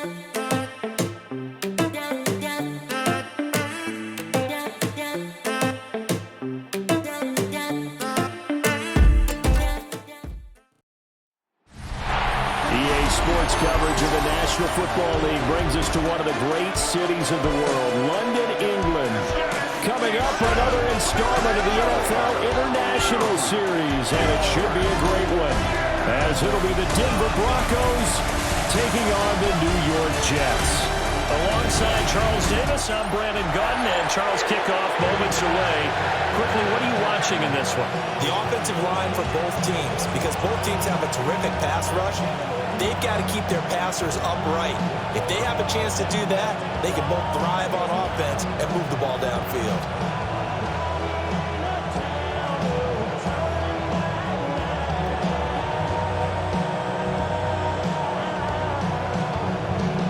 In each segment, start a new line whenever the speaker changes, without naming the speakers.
Sports coverage of the National Football League brings us to one of the great cities of the world, London, England. Coming up, another installment of the NFL International Series, and it should be a great one, as it'll be the Denver Broncos taking on the New York Jets.
Alongside Charles Davis, I'm Brandon Gaudin, and Charles, kickoff moments away. Quickly, what are you watching in this one?
The offensive line for both teams, because both teams have a terrific pass rush. They've got to keep their passers upright. If they have a chance to do that, they can both thrive on offense and move the ball downfield.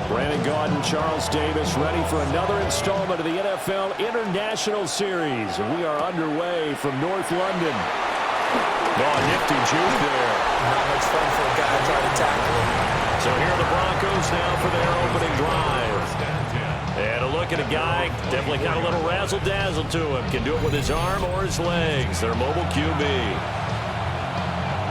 Brandon Gaudin, Charles Davis, ready for another installment of the NFL International Series. We are underway from North London.
Oh, nifty juke there.
Not much fun for a guy trying to tackle him.
So here are the Broncos now for their opening drive. And a look at a guy, definitely got a little razzle-dazzle to him. Can do it with his arm or his legs. Their mobile QB.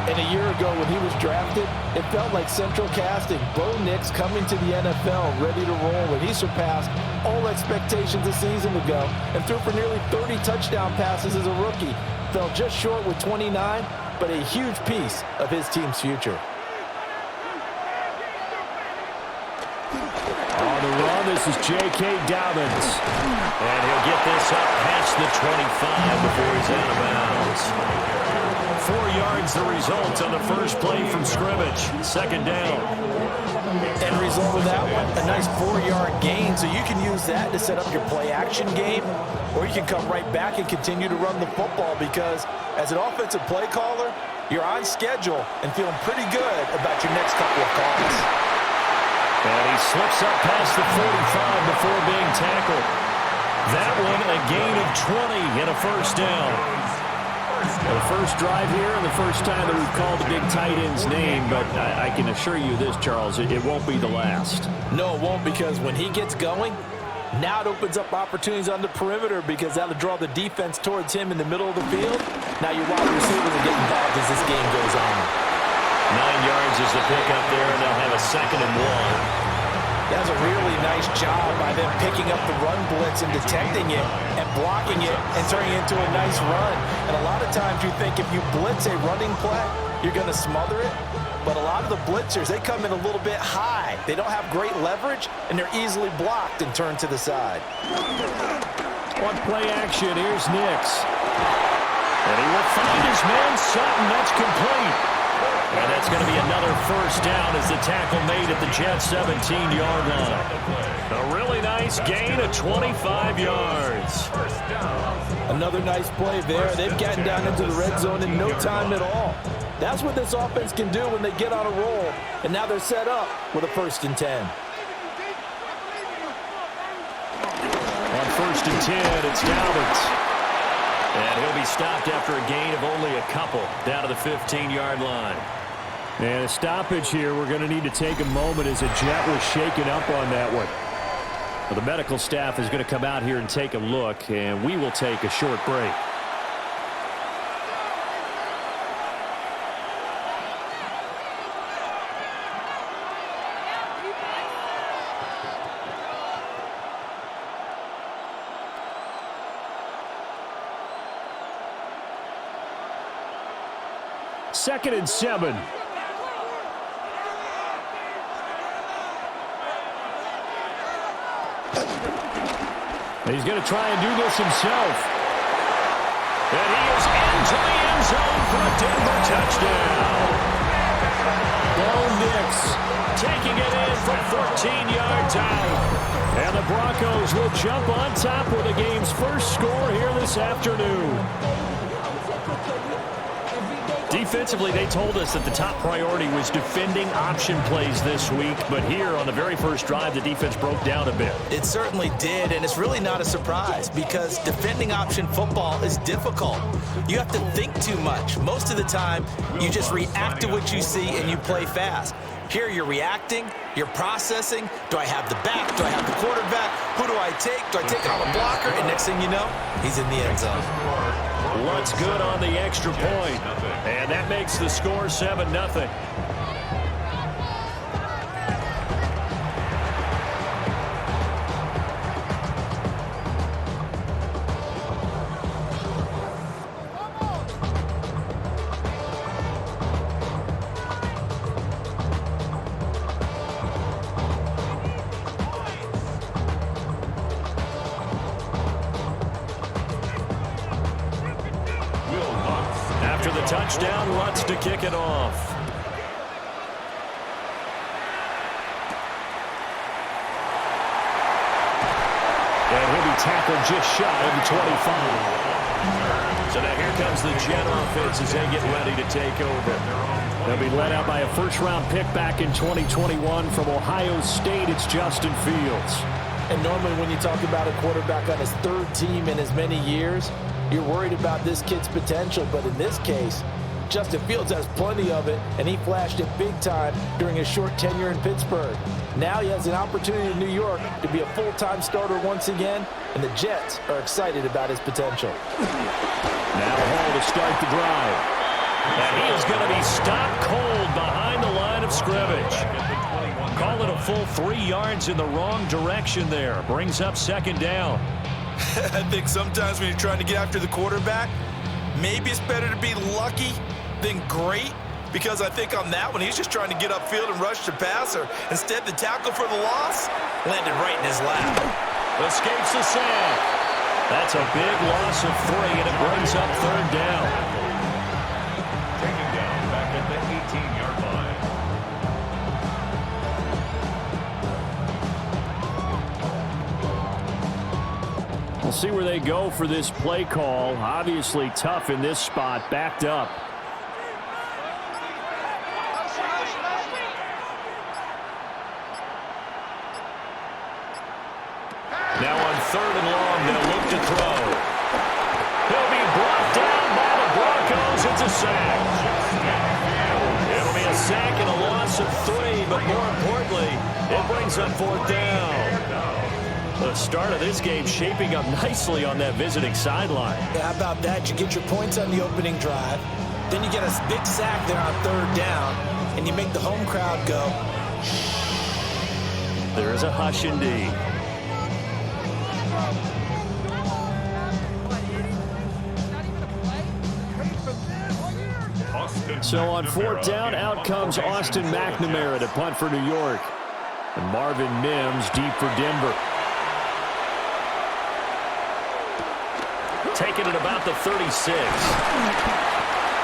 And a year ago when he was drafted, it felt like central casting. Bo Nix coming to the NFL ready to roll, and he surpassed all expectations a season ago and threw for nearly 30 touchdown passes as a rookie. Fell just short with 29, but a huge piece of his team's future.
On the run, this is J.K. Dobbins.
And he'll get this up past the 25 before he's out of bounds. 4 yards the result on the first play from scrimmage. Second down.
End result of that one, a nice 4-yard gain, so you can use that to set up your play-action game, or you can come right back and continue to run the football, because as an offensive play caller, you're on schedule and feeling pretty good about your next couple of calls.
And he slips up past the 45 before being tackled. That one, a gain of 20 and a first down.
Well, the first drive here and the first time that we've called the big tight end's name, but I can assure you this, Charles, it won't be the last.
No, it won't, because when he gets going, now it opens up opportunities on the perimeter, because that'll draw the defense towards him in the middle of the field. Now your wide receivers will get involved as this game goes on.
9 yards is the pickup there, and they'll have a 2nd and 1.
That's a really nice job by them picking up the run blitz and detecting it and blocking it and turning it into a nice run. And a lot of times you think if you blitz a running play, you're going to smother it. But a lot of the blitzers, they come in a little bit high. They don't have great leverage, and they're easily blocked and turned to the side.
On play action, here's Nix.
And he will find his man Sutton. That's complete. And that's going to be another first down as the tackle made at the Jets' 17-yard line. A really nice gain of 25 yards.
Another nice play there. They've gotten down into the red zone in no time at all. That's what this offense can do when they get on a roll. And now they're set up with a 1st and 10.
On 1st and 10, it's Dobbins.
And he'll be stopped after a gain of only a couple down to the 15-yard line.
And a stoppage here. We're going to need to take a moment as a Jet was shaken up on that one. Well, the medical staff is going to come out here and take a look, and we will take a short break. Second and 7. And he's going to try and do this himself.
And he is into the end zone for a Denver touchdown.
Bo Nix
taking it in from 14 yards out.
And the Broncos will jump on top with the game's first score here this afternoon.
Defensively, they told us that the top priority was defending option plays this week, but here on the very first drive, the defense broke down a bit.
It certainly did, and it's really not a surprise because defending option football is difficult. You have to think too much. Most of the time, you just react to what you see and you play fast. Here you're reacting, you're processing. Do I have the back? Do I have the quarterback? Who do I take? Do I take it on a blocker? And next thing you know, he's in the end zone.
What's good on the extra point? And that makes the score 7-0. After the touchdown, Lutz to kick it off.
And he'll be tackled just shy of the 25.
So now here comes the Jet offense as they get ready to take over.
They'll be led out by a first-round pick back in 2021 from Ohio State. It's Justin Fields.
And normally when you talk about a quarterback on his third team in as many years, you're worried about this kid's potential. But in this case, Justin Fields has plenty of it, and he flashed it big time during his short tenure in Pittsburgh. Now he has an opportunity in New York to be a full-time starter once again, and the Jets are excited about his potential.
Now Hall to start the drive.
And he is going to be stopped cold behind the line of scrimmage. Call it a full 3 yards in the wrong direction there. Brings up second down.
I think sometimes when you're trying to get after the quarterback, maybe it's better to be lucky than great, because I think on that one, he's just trying to get upfield and rush the passer. Instead, the tackle for the loss landed right in his lap.
Escapes the sack. That's a big loss of 3, and it brings up third down.
Taken down back at the 18-yard line.
We'll see where they go for this play call. Obviously tough in this spot, backed up.
Now on third and long, they'll look to throw. He'll be brought down by the Broncos. It's a sack. It'll be a sack and a loss of 3, but more importantly, it brings up fourth down. The start of this game shaping up nicely on that visiting sideline.
Yeah, how about that? You get your points on the opening drive, then you get a big sack there on third down, and you make the home crowd go.
There is a hush indeed.
So on fourth down, out comes Austin McNamara to punt for New York. And Marvin Mims deep for Denver.
Taken at about the 36.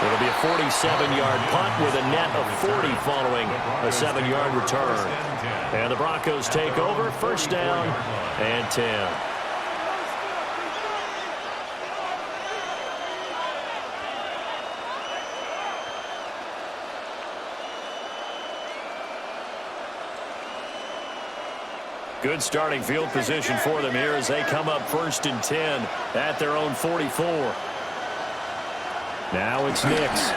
It'll be a 47-yard punt with a net of 40 following a 7-yard return. And the Broncos take over, first down and 10. Good starting field position for them here as they come up first and 10 at their own 44.
Now it's Nix.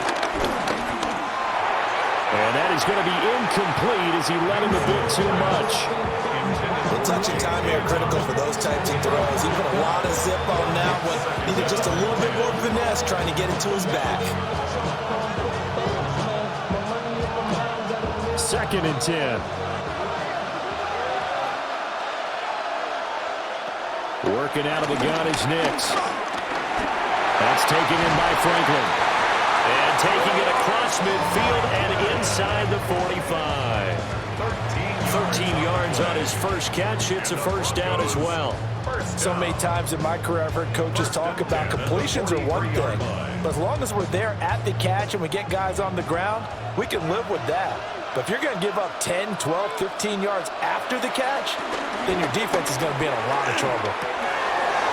And that is going to be incomplete as he let him a bit too much.
The touch and time here critical for those types of throws. He put a lot of zip on that one. Needed just a little bit more finesse trying to get it to his back.
Second and 10. Working out of the gun is Nix. That's taken in by Franklin.
And taking it across midfield and inside the 45. 13 yards on his first catch. It's a first down as well.
So many times in my career I've heard coaches talk about completions are one thing, but as long as we're there at the catch and we get guys on the ground, we can live with that. But if you're going to give up 10, 12, 15 yards after the catch, then your defense is going to be in a lot of trouble.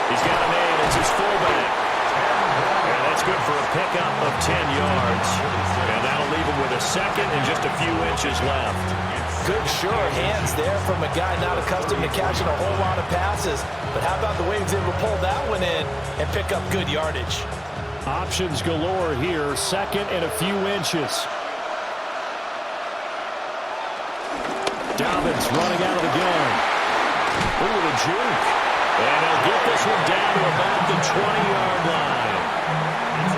He's got a man. It's his fullback. And that's good for a pickup of 10 yards. And that'll leave him with a second and just a few inches left.
Good sure hands there from a guy not accustomed to catching a whole lot of passes. But how about the way he's able to pull that one in and pick up good yardage?
Options galore here. Second and a few inches. Dobbins running out of the gun.
Ooh, the juke. And he'll get this one down to about the 20-yard line.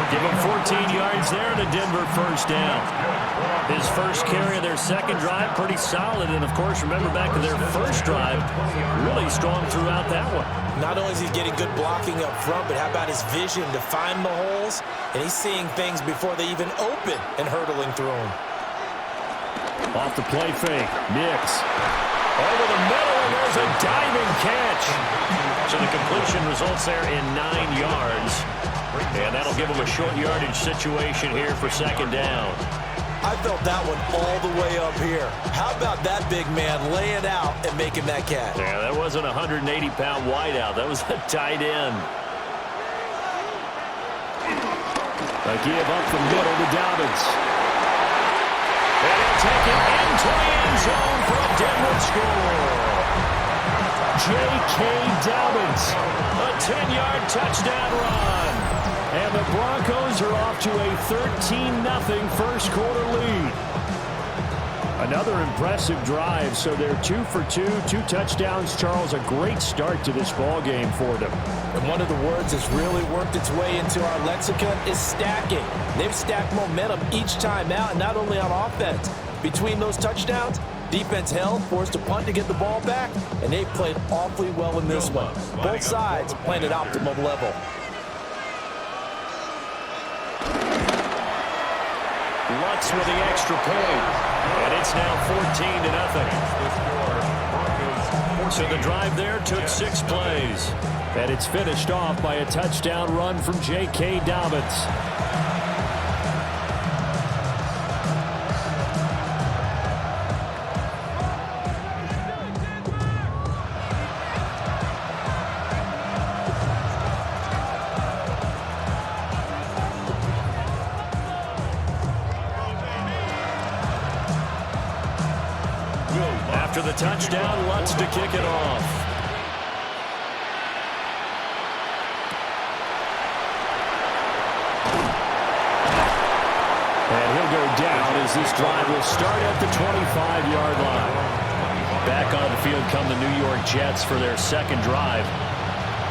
Give him 14 yards there and a Denver first down. His first carry of their second drive, pretty solid. And, of course, remember back to their first drive, really strong throughout that one.
Not only is he getting good blocking up front, but how about his vision to find the holes? And he's seeing things before they even open and hurdling through them.
Off the play fake. Nix.
Over the middle, and there's a diving catch. So the completion results there in 9 yards. And that'll give him a short yardage situation here for second down.
I felt that one all the way up here. How about that big man laying out and making that catch?
Yeah, that wasn't a 180-pound wideout. That was a tight end.
A give up the middle to Dobbins.
And he'll take it into the end zone for a Denver score.
J.K. Dobbins.
A 10-yard touchdown run.
And the Broncos are off to a 13-0 first quarter lead. Another impressive drive, so they're 2 for 2, 2 touchdowns. Charles, a great start to this ball game for them.
And one of the words that's really worked its way into our lexicon is stacking. They've stacked momentum each time out, and not only on offense. Between those touchdowns, defense held, forced a punt to get the ball back, and they've played awfully well in this one. Both sides playing at optimum level.
Lutz with the extra point. And it's now 14-0. So the drive there took 6 plays.
And it's finished off by a touchdown run from J.K. Dobbins.
After the touchdown, Lutz to kick it off.
And he'll go down as this drive will start at the 25-yard line.
Back on the field come the New York Jets for their second drive.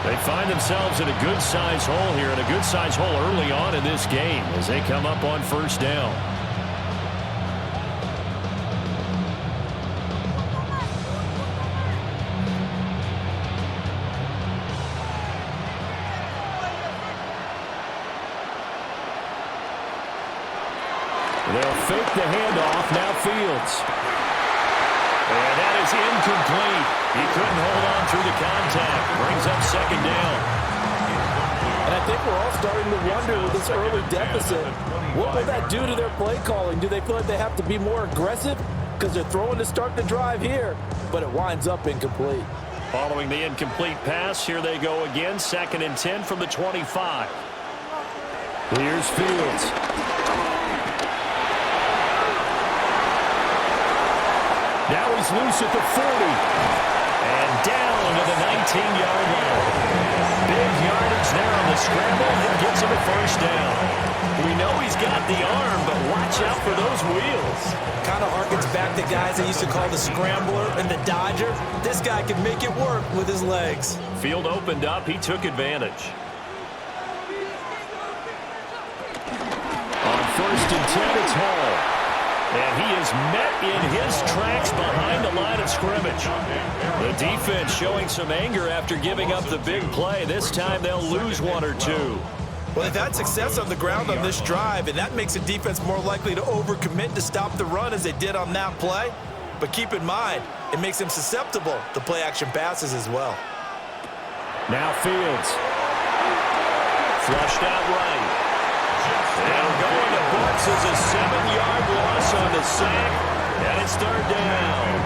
They find themselves in a good-sized hole here, and a good-sized hole early on in this game as they come up on first down.
They'll fake the handoff. Now Fields.
And that is incomplete. He couldn't hold on through the contact. Brings up second down.
And I think we're all starting to wonder with this early deficit, what will that do to their play calling? Do they feel like they have to be more aggressive? Because they're throwing to start the drive here, but it winds up incomplete.
Following the incomplete pass, here they go again. 2nd and 10 from the 25.
Here's Fields. Now he's loose at the 40.
And down to the 19-yard line. Big yardage there on the scramble and gets him a first down. We know he's got the arm, but watch out for those wheels.
Kind of harkens back to guys they used to call the scrambler and the dodger. This guy can make it work with his legs.
Field opened up. He took advantage.
On 1st and 10, it's Hall.
And he is met in his tracks behind the line of scrimmage. The defense showing some anger after giving up the big play. This time they'll lose 1 or 2.
Well, they've had success on the ground on this drive, and that makes the defense more likely to overcommit to stop the run as they did on that play. But keep in mind, it makes them susceptible to play-action passes as well.
Now Fields.
Flushed out right. And going to Bucks is a 7-yard loss on the sack, and it's 3rd down.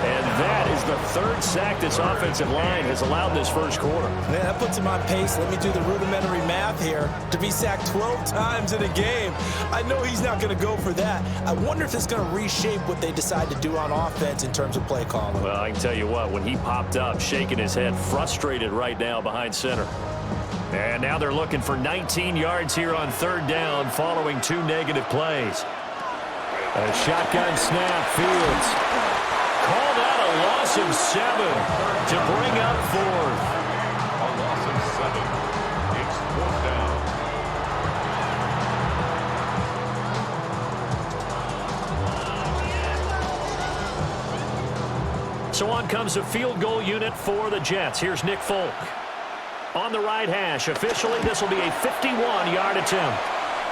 And that is the 3rd sack this offensive line has allowed this first quarter.
Man, that puts him on pace. Let me do the rudimentary math here. To be sacked 12 times in a game, I know he's not going to go for that. I wonder if it's going to reshape what they decide to do on offense in terms of play calling.
Well, I can tell you what, when he popped up, shaking his head, frustrated right now behind center. And now they're looking for 19 yards here on 3rd down following 2 negative plays.
A shotgun snap, Fields.
loss of 7 to bring up 4th.
A loss of 7. It's 4th down.
So on comes a field goal unit for the Jets. Here's Nick Folk. On the right hash, officially this will be a 51-yard attempt.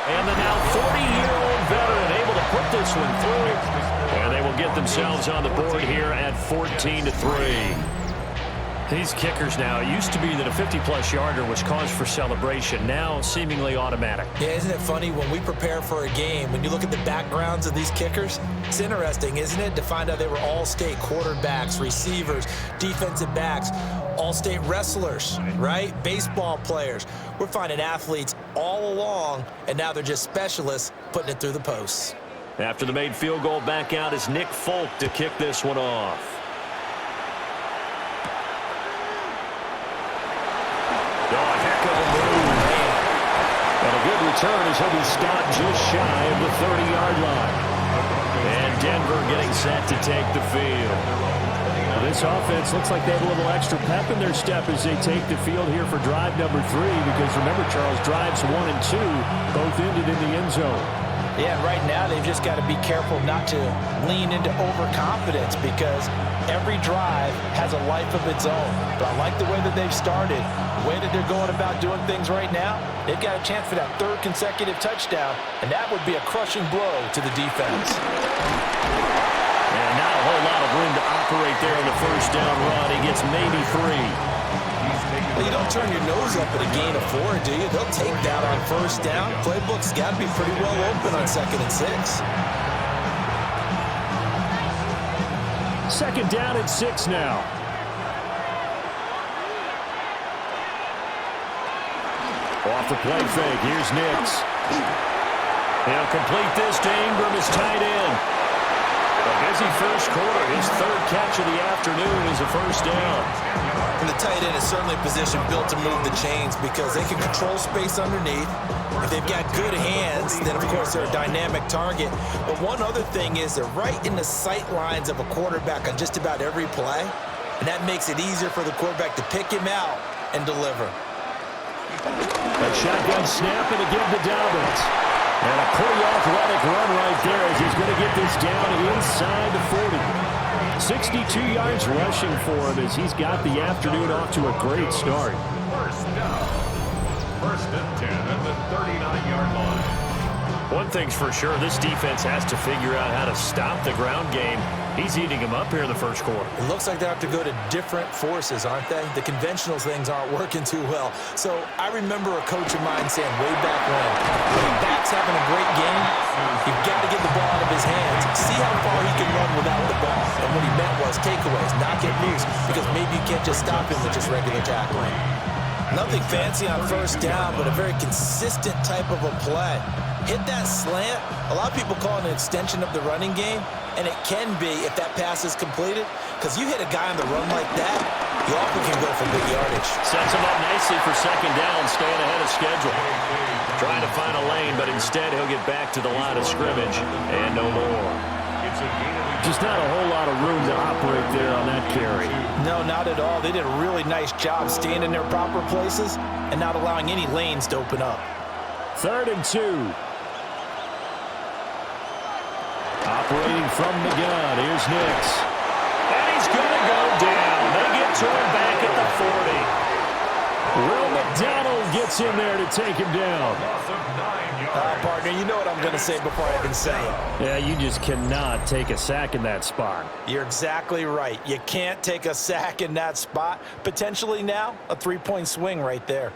And the now 40-year-old veteran able to put this one through. And they will get themselves on the board here at 14-3. These kickers now, it used to be that a 50-plus yarder was cause for celebration. Now seemingly automatic.
Yeah, isn't it funny when we prepare for a game, when you look at the backgrounds of these kickers, it's interesting, isn't it, to find out they were all-state quarterbacks, receivers, defensive backs, all-state wrestlers, right? Baseball players. We're finding athletes all along, and now they're just specialists putting it through the posts.
After the made field goal, back out is Nick Folk to kick this one off. Oh, heck of a move. And a good return as he'll be stopped just shy of the 30-yard line. And Denver getting set to take the field.
Well, this offense looks like they have a little extra pep in their step as they take the field here for drive number 3. Because remember, Charles, drives 1 and 2 both ended in the end zone.
Yeah, right now they've just got to be careful not to lean into overconfidence because every drive has a life of its own. But I like the way that they've started, the way that they're going about doing things right now. They've got a chance for that 3rd consecutive touchdown, and that would be a crushing blow to the defense.
And not a whole lot of room to operate there on the first down run. He gets maybe 3.
Well, you don't turn your nose up at a gain of 4, do you? They'll take that on first down. Playbook's got to be pretty well open on 2nd and 6.
2nd down and 6 now. Off the play fake. Here's Nix.
He'll complete this to Ingram, his tight end. A busy first quarter. His 3rd catch of the afternoon is a first down.
And the tight end is certainly a position built to move the chains because they can control space underneath. If they've got good hands, then, of course, they're a dynamic target. But one other thing is they're right in the sight lines of a quarterback on just about every play. And that makes it easier for the quarterback to pick him out and deliver.
A shotgun snap and again to Dobbins. And a pretty athletic run right there as he's going to get this down inside the 40. 62 yards rushing for him as he's got the afternoon off to a great start.
First down. 1st and 10 at the 39-yard line.
One thing's for sure, this defense has to figure out how to stop the ground game. He's eating them up here in the first quarter.
It looks like they have to go to different forces, aren't they? The conventional things aren't working too well. So I remember a coach of mine saying way back when a back's having a great game, you've got to get the ball out of his hands. See how far he can run without the ball. And what he meant was takeaways, not get loose, because maybe you can't just stop him with just regular tackling. Nothing fancy on first down, but a very consistent type of a play. Hit that slant. A lot of people call it an extension of the running game, and it can be if that pass is completed, because you hit a guy on the run like that, you often can go for big yardage.
Sets him up nicely for 2nd down, staying ahead of schedule. Trying to find a lane, but instead he'll get back to the line of scrimmage and no more.
Just not a whole lot of room to operate there on that carry.
No, not at all. They did a really nice job staying in their proper places and not allowing any lanes to open up.
3rd and 2. Operating from the gun, here's Nix.
And he's going to go down. They get to him back at the 40.
Will McDonald gets in there to take him down.
Partner, you know what I'm going to say before I even say it.
Yeah, you just cannot take a sack in that spot.
You're exactly right. You can't take a sack in that spot. Potentially now, a 3-point swing right there.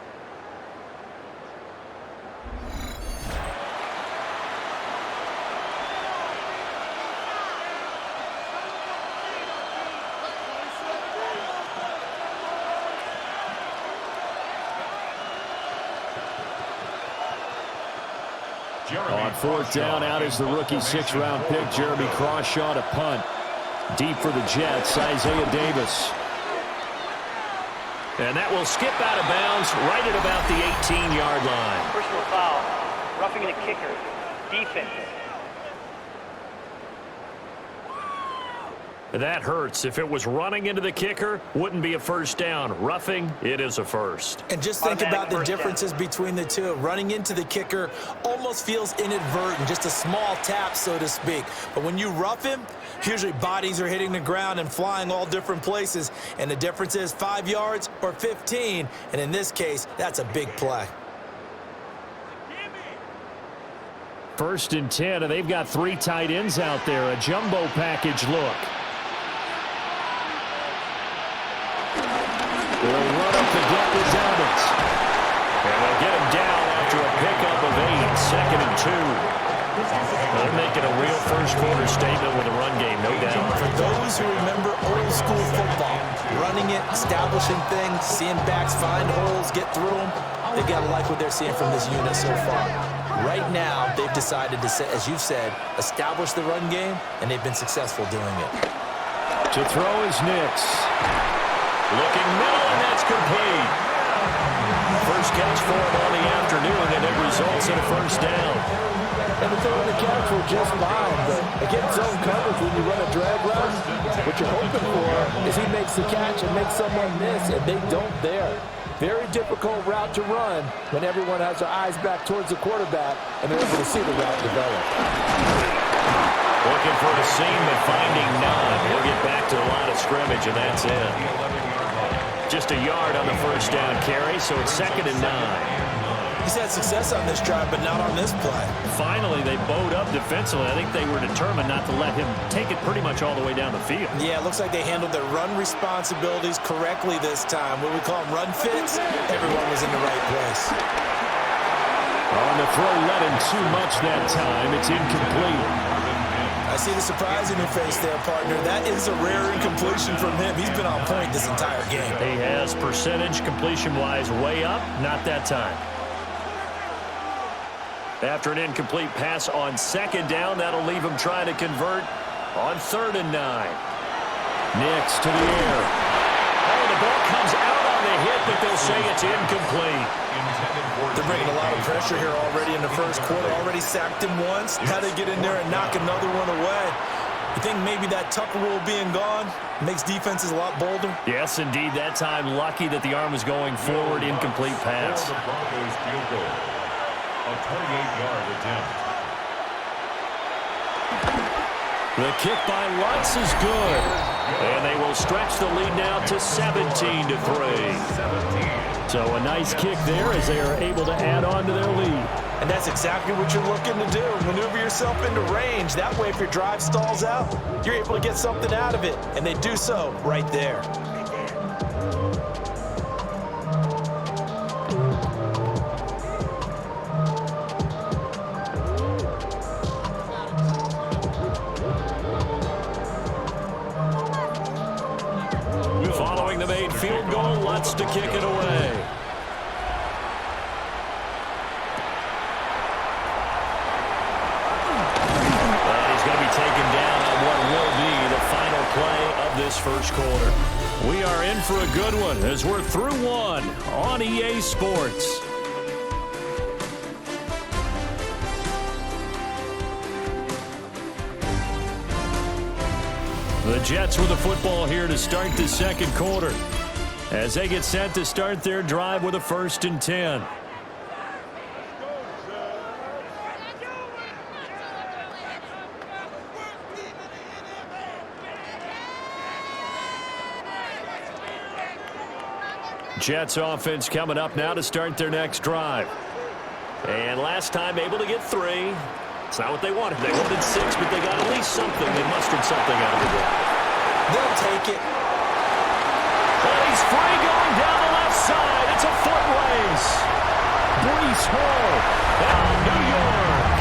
On 4th down, out is the rookie 6th-round pick, Jeremy Crawshaw, to punt. Deep for the Jets, Isaiah Davis.
And that will skip out of bounds right at about the 18-yard line.
Personal foul, roughing the kicker, defense.
That hurts. If it was running into the kicker, wouldn't be a first down. Roughing, it is a first.
And just think about the differences between the two. Running into the kicker almost feels inadvertent, just a small tap, so to speak. But when you rough him, usually bodies are hitting the ground and flying all different places. And the difference is 5 yards or 15. And in this case, that's a big play.
1st and 10, and they've got 3 tight ends out there. A jumbo package look. They'll run up the gut with Dobbins.
And they'll get him down after a pickup of 8, 2nd and 2. They're making a real first-quarter statement with a run game, no doubt.
For those who remember old-school football, running it, establishing things, seeing backs find holes, get through them, they've got to like what they're seeing from this unit so far. Right now, they've decided to, as you've said, establish the run game, and they've been successful doing it.
To throw is Nix.
Looking middle, and that's complete. First catch for him on the afternoon, and it results in a first down.
And the throw in the catch were just fine, but against zone coverage, when you run a drag run, what you're hoping for is he makes the catch and makes someone miss, and they don't there. Very difficult route to run when everyone has their eyes back towards the quarterback and they're able to see the route develop.
Looking for the seam, but finding none. He'll get back to the line of scrimmage, and that's it. Just a yard on the first down carry, so it's 2nd and 9.
He's had success on this drive, but not on this play.
Finally, they bowed up defensively. I think they were determined not to let him take it pretty much all the way down the field.
Yeah, it looks like they handled their run responsibilities correctly this time. What we call them run fits, everyone was in the right place.
On the throw, let him too much that time. It's incomplete.
I see the surprise in your face there, partner. That is a rare incompletion from him. He's been on point this entire game.
He has percentage completion-wise way up, not that time. After an incomplete pass on 2nd down, that'll leave him trying to convert on 3rd and 9.
Nix to the air.
Oh, the ball comes out on the hit, but they'll say it's incomplete.
They're bringing a lot of pressure here already in the first quarter. Already sacked him once. How they get in there and knock another one away. You think maybe that Tucker rule being gone makes defenses a lot bolder?
Yes, indeed. That time, lucky that the arm was going forward. Incomplete pass.
The Broncos field goal. A 28-yard attempt.
The kick by Lutz is good.
And they will stretch the lead now to 17-3.
So a nice kick there as they are able to add on to their lead.
And that's exactly what you're looking to do. Maneuver yourself into range. That way, if your drive stalls out, you're able to get something out of it. And they do so right there.
Following the made field goal, Lutz to kick it away. And he's going to be taken down on what will be the final play of this first quarter. We are in for a good one as we're through one on EA Sports. The Jets with the football here to start the second quarter as they get set to start their drive with a 1st and 10. Jets offense coming up now to start their next drive. And last time able to get 3. It's not what they wanted. They wanted 6, but they got at least something. They mustered something out of the drive.
They'll take it.
And he's free going down the left side. It's a foot race.
Breece Hall.
Out New York.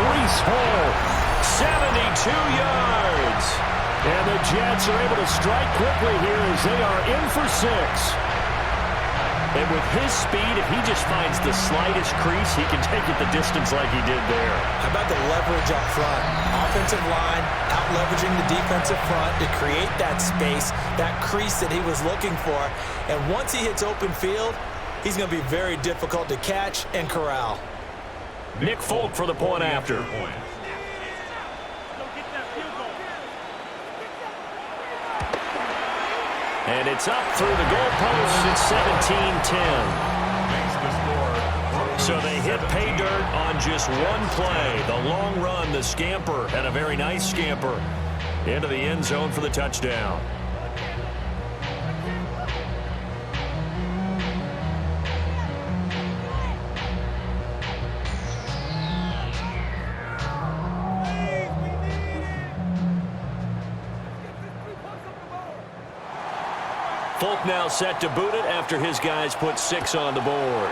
Breece Hall.
72 yards.
And the Jets are able to strike quickly here as they are in for 6.
And with his speed, if he just finds the slightest crease, he can take it the distance like he did there.
How about the leverage up front? Offensive line out-leveraging the defensive front to create that space, that crease that he was looking for. And once he hits open field, he's going to be very difficult to catch and corral.
Nick Folk for the point after. And it's up through the goalposts. It's 17-10. So they hit pay dirt on just one play. The long run, the scamper, and a very nice scamper into the end zone for the touchdown. Folk now set to boot it after his guys put 6 on the board.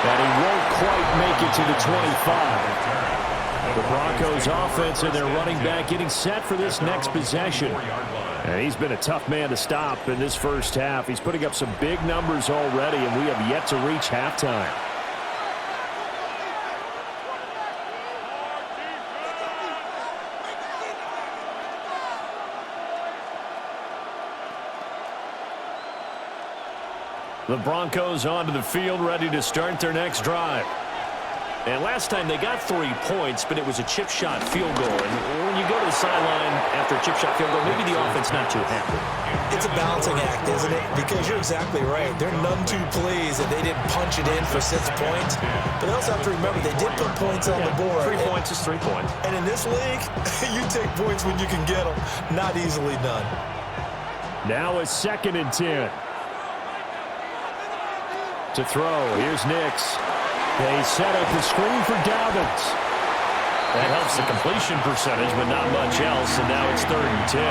And he won't quite make it to the 25. The Broncos offense and their running back getting set for this next possession. And he's been a tough man to stop in this first half. He's putting up some big numbers already, and we have yet to reach halftime. The Broncos onto the field, ready to start their next drive. And last time they got 3 points, but it was a chip shot field goal. And when you go to the sideline after a chip shot field goal, maybe the offense not too happy.
It's a balancing act, isn't it? Because you're exactly right. They're none too pleased that they didn't punch it in for 6 points. But they also have to remember they did put points on the board.
3 points is 3 points.
And in this league, you take points when you can get them. Not easily done.
Now a 2nd and 10. To throw, here's Nix. They set up the screen for Dobbins.
That helps the completion percentage, but not much else, and now it's 3rd and 10.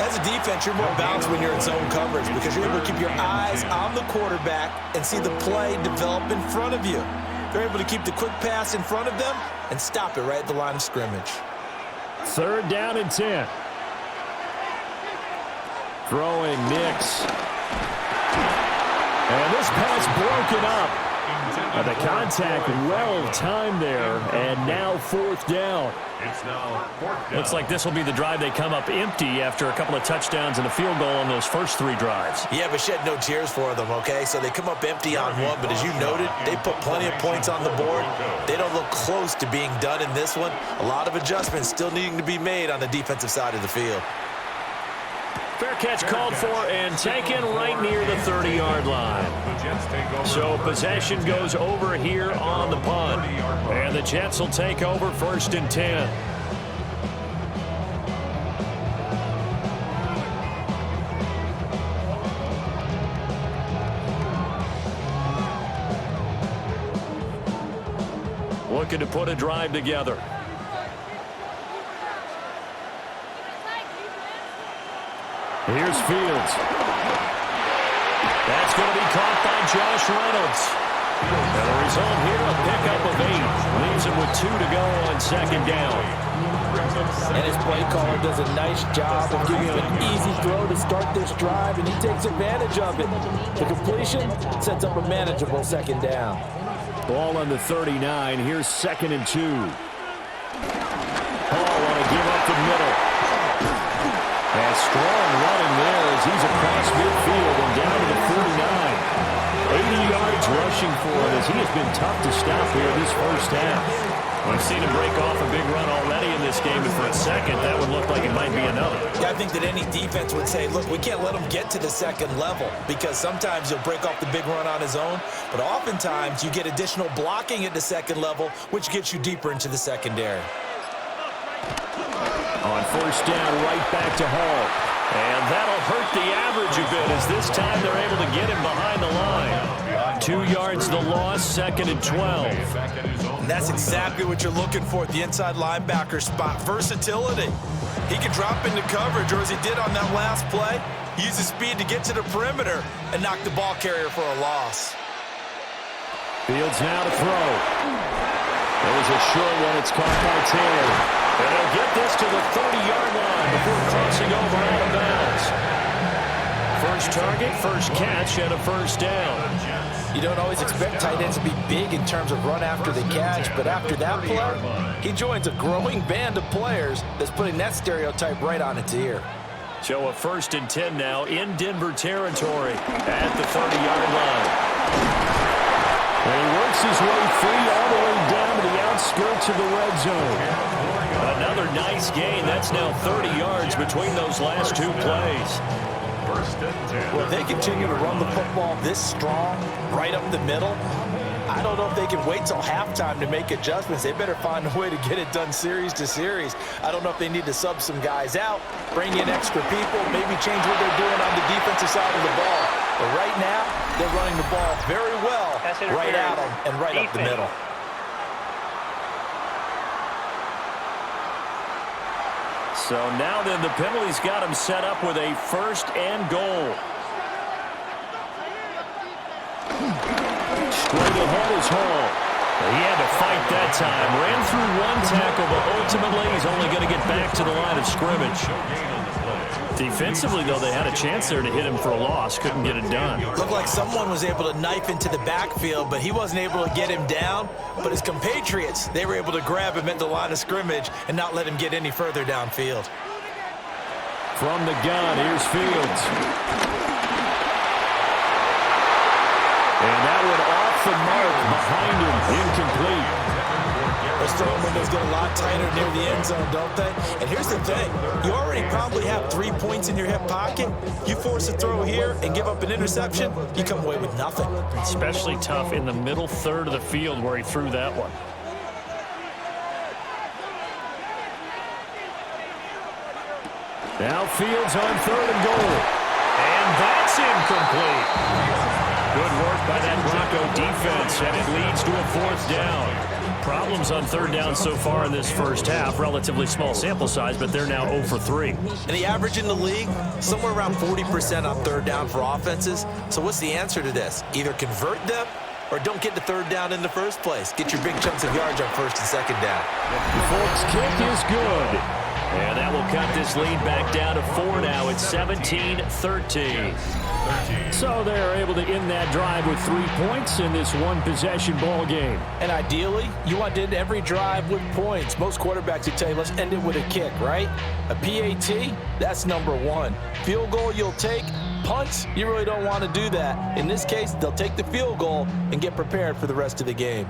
As a defense, you're more balanced when you're in zone coverage because you're able to keep your eyes on the quarterback and see the play develop in front of you. They're able to keep the quick pass in front of them and stop it right at the line of scrimmage.
3rd down and 10. Throwing Nix. And this pass broken up. The contact well timed there, and now 4th down.
It's now 4th down.
Looks like this will be the drive they come up empty after a couple of touchdowns and a field goal on those first 3 drives.
Yeah, but shed no tears for them, okay? So they come up empty on one, but as you noted, they put plenty of points on the board. They don't look close to being done in this one. A lot of adjustments still needing to be made on the defensive side of the field.
Fair catch called for and taken right near the 30-yard line. So possession goes over here on the punt. And the Jets will take over 1st and 10. Looking to put a drive together.
Here's Fields.
That's going to be caught by Josh Reynolds. And the result here, a pickup of 8. Leaves him with 2 to go on 2nd down.
And his play caller does a nice job of giving him an easy throw to start this drive, and he takes advantage of it. The completion sets up a manageable 2nd down.
Ball on the 39. Here's 2nd and 2. Hall want to give up the middle. And strong running there as he's across midfield and down to the 49. 80 yards rushing for him as he has been tough to stop here this first half.
We've seen him break off a big run already in this game, and for a second, that would look like it might be another.
Yeah, I think that any defense would say, look, we can't let him get to the 2nd level because sometimes he'll break off the big run on his own, but oftentimes you get additional blocking at the 2nd level, which gets you deeper into the secondary.
On 1st down, right back to Hall.
And that'll hurt the average a bit as this time they're able to get him behind the line. 2 yards the loss, 2nd and 12.
And that's exactly what you're looking for at the inside linebacker spot. Versatility. He can drop into coverage, or as he did on that last play, use his speed to get to the perimeter and knock the ball carrier for a loss.
Fields now to throw. That was a short one. It's caught by Taylor.
And they'll get this to the 30-yard line before crossing over out of bounds. First target, first catch, and a 1st down.
You don't always expect tight ends to be big in terms of run after the catch, but after that play, he joins a growing band of players that's putting that stereotype right on its ear.
So a 1st and 10 now in Denver territory at the 30-yard line.
And he works his way free all the way down to the outskirts of the red zone.
Another nice gain. That's now 30 yards between those last two plays.
First and 10.
Well, if they continue to run the football this strong, right up the middle, I don't know if they can wait till halftime to make adjustments. They better find a way to get it done series to series. I don't know if they need to sub some guys out, bring in extra people, maybe change what they're doing on the defensive side of the ball. But right now, they're running the ball very well right at them and right up the middle.
So now then the penalty's got him set up with a first and goal. Straight ahead is Hall. He had to fight that time. Ran through one tackle, but ultimately he's only going to get back to the line of scrimmage. Defensively, though, they had a chance there to hit him for a loss. Couldn't get it done.
Looked like someone was able to knife into the backfield, but he wasn't able to get him down. But his compatriots, they were able to grab him at the line of scrimmage and not let him get any further downfield.
From the gun, here's Fields. And that one off the mark behind him, incomplete.
Those throwing windows get a lot tighter near the end zone, don't they? And here's the thing. You already probably have 3 points in your hip pocket. You force a throw here and give up an interception, you come away with nothing.
Especially tough in the middle third of the field where he threw that one.
Now Fields on third and goal.
And that's incomplete. Good work by that Bronco defense, and it leads to a fourth down. Problems on third down so far in this first half. Relatively small sample size, but they're now 0 for 3.
And the average in the league, somewhere around 40% on third down for offenses. So what's the answer to this? Either convert them or don't get the third down in the first place. Get your big chunks of yards on first and second down.
The Folks kick is good.
And that will cut this lead back down to 4 now. It's 17-13.
So they're able to end that drive with 3 points in this one-possession ball game.
And ideally, you want to end every drive with points. Most quarterbacks would tell you, let's end it with a kick, right? A PAT, that's number one. Field goal you'll take. Punts, you really don't want to do that. In this case, they'll take the field goal and get prepared for the rest of the game.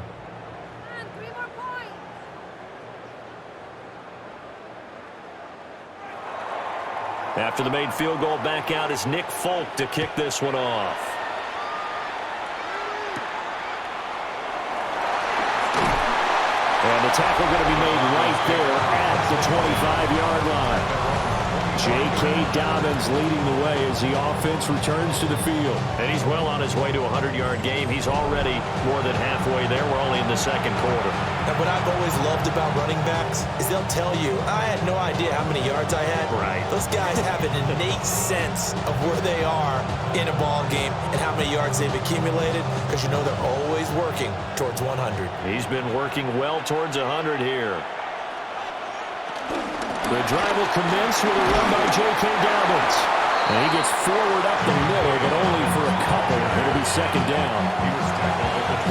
After the made field goal, back out is Nick Folk to kick this one off.
And the tackle going to be made right there at the 25-yard line. J.K. Dobbins leading the way as the offense returns to the field.
And he's well on his way to a 100-yard game. He's already more than halfway there. We're only in the second quarter.
And what I've always loved about running backs is they'll tell you, I had no idea how many yards I had.
Right.
Those guys have an innate sense of where they are in a ball game and how many yards they've accumulated because you know they're always working towards 100.
He's been working well towards 100 here.
The drive will commence with a run by J.K. Dobbins. And he gets forward up the middle, but only for a couple. It'll be second down.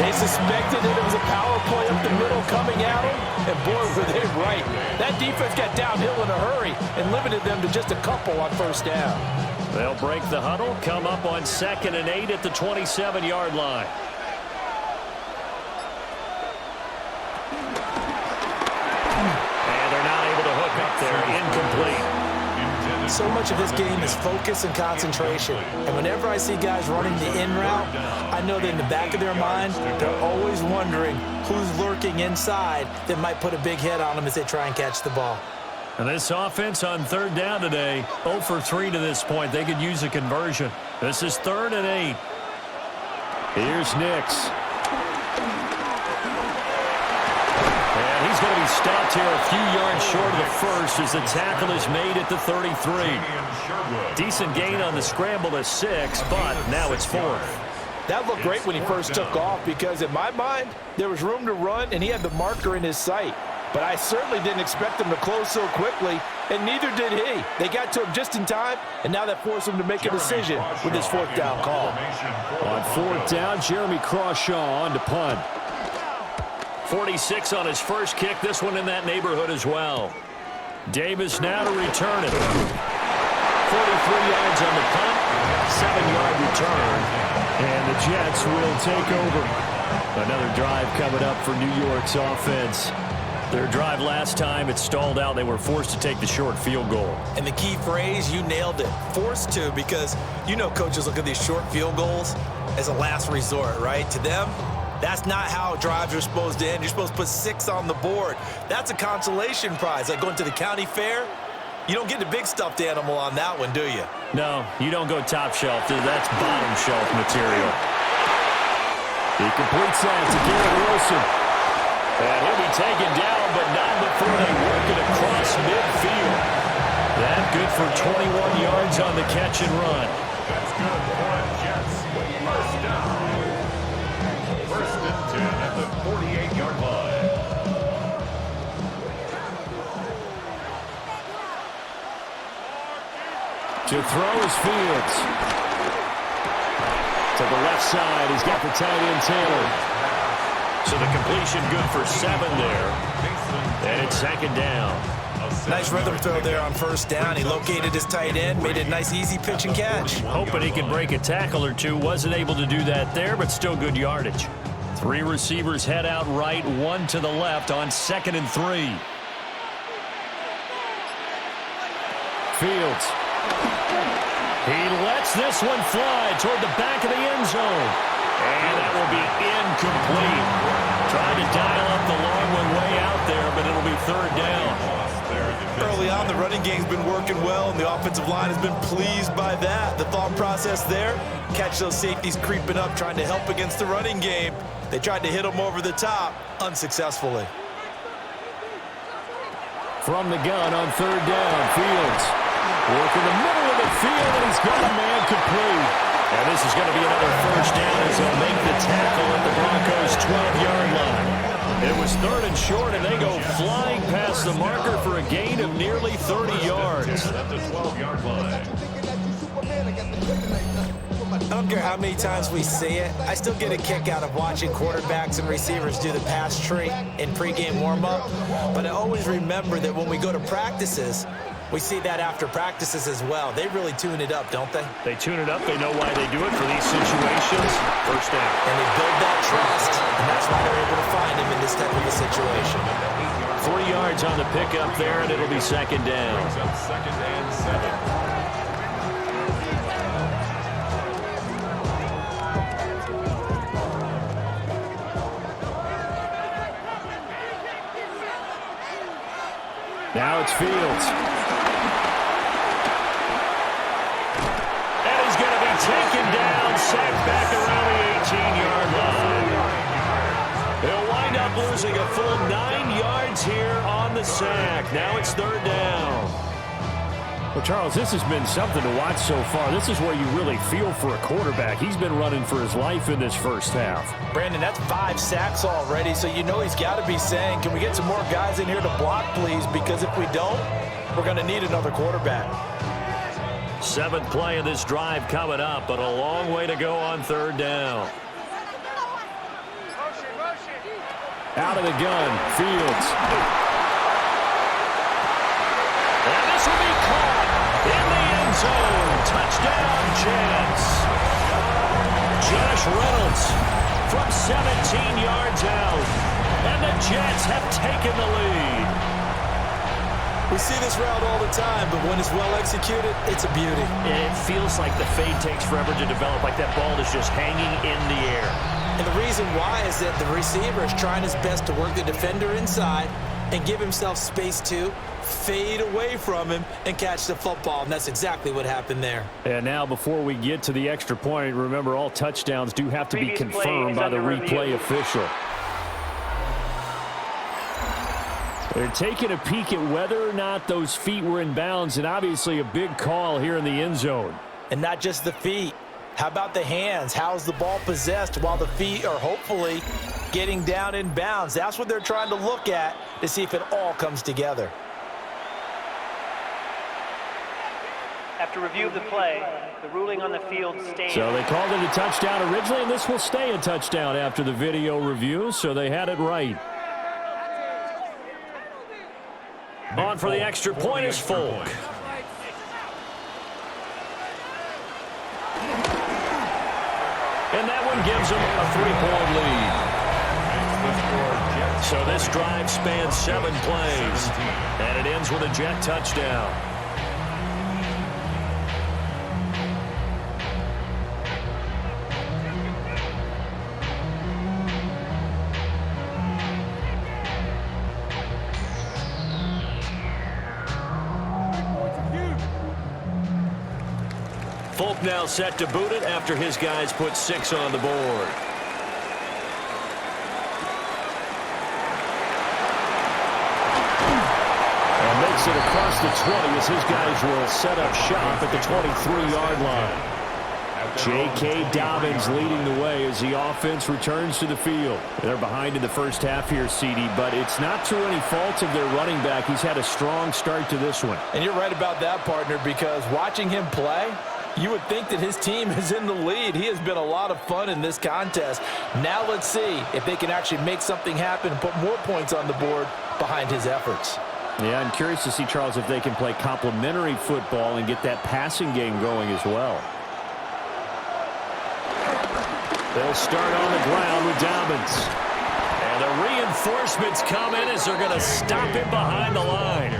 They suspected that it was a power play up the middle coming at him, and boy, were they right. That defense got downhill in a hurry and limited them to just a couple on first down.
They'll break the huddle, come up on 2nd and 8 at the 27-yard line. And they're not able to hook up there. Incomplete.
So much of this game is focus and concentration. And whenever I see guys running the in route, I know that in the back of their mind, they're always wondering who's lurking inside that might put a big hit on them as they try and catch the ball.
And this offense on third down today, 0 for 3 to this point. They could use a conversion. This is 3rd and 8.
Here's Nix.
And he's going to be stopped here a few yards short of the first as the tackle is made at the 33. Decent gain on the scramble to 6, but now it's 4th.
That looked great when he first took off because in my mind, there was room to run and he had the marker in his sight. But I certainly didn't expect him to close so quickly, and neither did he. They got to him just in time, and now that forced him to make a decision with his 4th down call.
On 4th down, Jeremy Crawshaw on to punt.
46 on his first kick. This one in that neighborhood as well. Davis now to return it. 43 yards on the punt, 7-yard return, and the Jets will take over. Another drive coming up for New York's offense. Their drive last time, it stalled out. They were forced to take the short field goal.
And the key phrase, you nailed it, forced to, because you know coaches look at these short field goals as a last resort, right? To them, that's not how drives are supposed to end. You're supposed to put 6 on the board. That's a consolation prize. Like going to the county fair, you don't get the big stuffed animal on that one, do you?
No, you don't go top shelf. That's bottom shelf material.
He completes that to Garrett Wilson.
And he'll be taken down, but not before they work it across midfield. That good for 21 yards on the catch and run.
That's good for the Jets. First down. First and 10 at the 48-yard line.
To throw is Fields. To the left side, he's got the tight end Taylor.
So the completion good for 7 there. And it's second down.
Nice rhythm throw there on first down. He located his tight end, made it a nice, easy pitch and catch.
Hoping he could break a tackle or two. Wasn't able to do that there, but still good yardage. 3 receivers head out right, 1 to the left on 2nd and 3.
Fields.
He lets this one fly toward the back of the end zone. And that will be incomplete. Trying to dial up the long one way out there, but it'll be 3rd down.
Early on, the running game's been working well, and the offensive line has been pleased by that. The thought process there, catch those safeties creeping up, trying to help against the running game. They tried to hit them over the top, unsuccessfully.
From the gun on 3rd down, Fields. Work in the middle of the field, and he's got a man complete.
And this is going to be another first down as they'll make the tackle at the Broncos' 12-yard line. It was 3rd and short, and they go flying past the marker for a gain of nearly 30 yards.
At the 12-yard line.
I don't care how many times we see it. I still get a kick out of watching quarterbacks and receivers do the pass tree in pregame warm-up. But I always remember that when we go to practices, we see that after practices as well. They really tune it up, don't they?
They tune it up. They know why they do it for these situations. First down.
And they build that trust, and that's why they're able to find him in this type of a situation.
3 yards on the pickup there, and it'll be 2nd down.
Brings up 2nd and 7.
Now it's Fields.
And he's going to be taken down, sacked back around the 18-yard line. He'll wind up losing a full 9 yards here on the sack. Now it's 3rd down.
Well, Charles, this has been something to watch so far. This is where you really feel for a quarterback. He's been running for his life in this first half.
Brandon, that's 5 sacks already, so you know he's got to be saying, can we get some more guys in here to block, please? Because if we don't, we're going to need another quarterback.
7th play of this drive coming up, but a long way to go on 3rd down.
Out of the gun, Fields.
And this will be caught in the end zone. Touchdown, Jets. Josh Reynolds from 17 yards out. And the Jets have taken the lead.
We see this route all the time, but when it's well executed, it's a beauty.
It feels like the fade takes forever to develop, like that ball is just hanging in the air.
And the reason why is that the receiver is trying his best to work the defender inside and give himself space to fade away from him and catch the football, and that's exactly what happened there.
And now before we get to the extra point, remember all touchdowns do have to be confirmed by the replay official. They're taking a peek at whether or not those feet were in bounds, and obviously a big call here in the end zone.
And not just the feet. How about the hands? How's the ball possessed while the feet are hopefully getting down in bounds? That's what they're trying to look at to see if it all comes together.
After review of the play, the ruling on the field stands.
So they called it a touchdown originally, and this will stay a touchdown after the video review, so they had it right.
On for the extra point is Folk. And that one gives them a 3-point lead. So this drive spans 7 plays, and it ends with a Jet touchdown. Folk now set to boot it after his guys put 6 on the board.
And makes it across the 20 as his guys will set up shop at the 23-yard line. J.K. Dobbins leading the way as the offense returns to the field. They're behind in the first half here, CD, but it's not through any fault of their running back. He's had a strong start to this one.
And you're right about that, partner, because watching him play, you would think that his team is in the lead. He has been a lot of fun in this contest. Now let's see if they can actually make something happen and put more points on the board behind his efforts.
Yeah, I'm curious to see, Charles, if they can play complementary football and get that passing game going as well. They'll start on the ground with Dobbins.
And the reinforcements come in as they're going to stop him behind the line.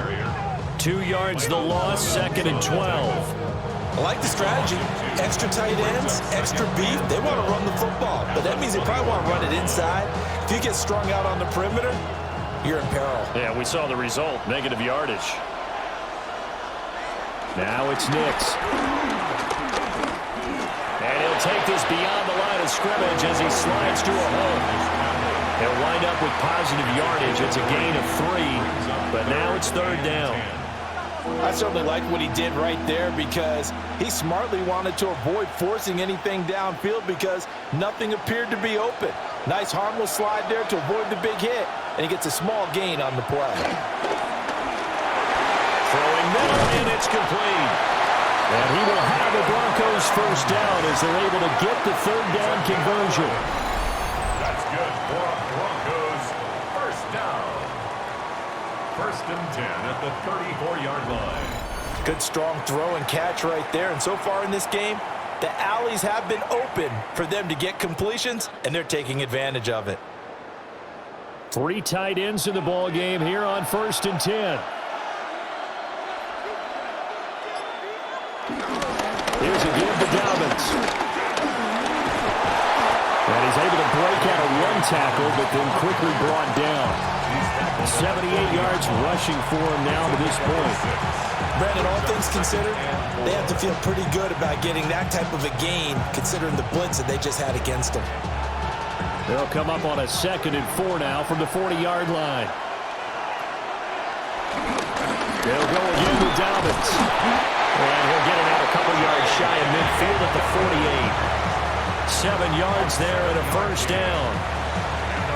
2 yards the loss, 2nd and 12.
I like the strategy. Extra tight ends, extra beef. They want to run the football, but that means they probably want to run it inside. If you get strung out on the perimeter, you're in peril.
Yeah, we saw the result, negative yardage.
Now it's Nix.
And he'll take this beyond the line of scrimmage as he slides to a hole. He'll wind up with positive yardage. It's a gain of 3, but now it's 3rd down.
I certainly like what he did right there because he smartly wanted to avoid forcing anything downfield because nothing appeared to be open. Nice harmless slide there to avoid the big hit, and he gets a small gain on the play.
Throwing middle, and it's complete.
And he will have the Broncos first down as they're able to get the 3rd down conversion.
That's good for Broncos. First down. 1st and 10 at the 34-yard line.
Good strong throw and catch right there. And so far in this game, the alleys have been open for them to get completions, and they're taking advantage of it.
3 tight ends in the ball game here on 1st and 10. Here's a give to Dobbins. And he's able to break out a run tackle, but then quickly brought down. 78 yards rushing for him now to this point.
Brandon, all things considered, they have to feel pretty good about getting that type of a gain considering the blitz that they just had against them.
They'll come up on a 2nd and 4 now from the 40-yard line. They'll go again with Dobbins.
And he'll get it out a couple yards shy of midfield at the 48. 7 yards there and a first down.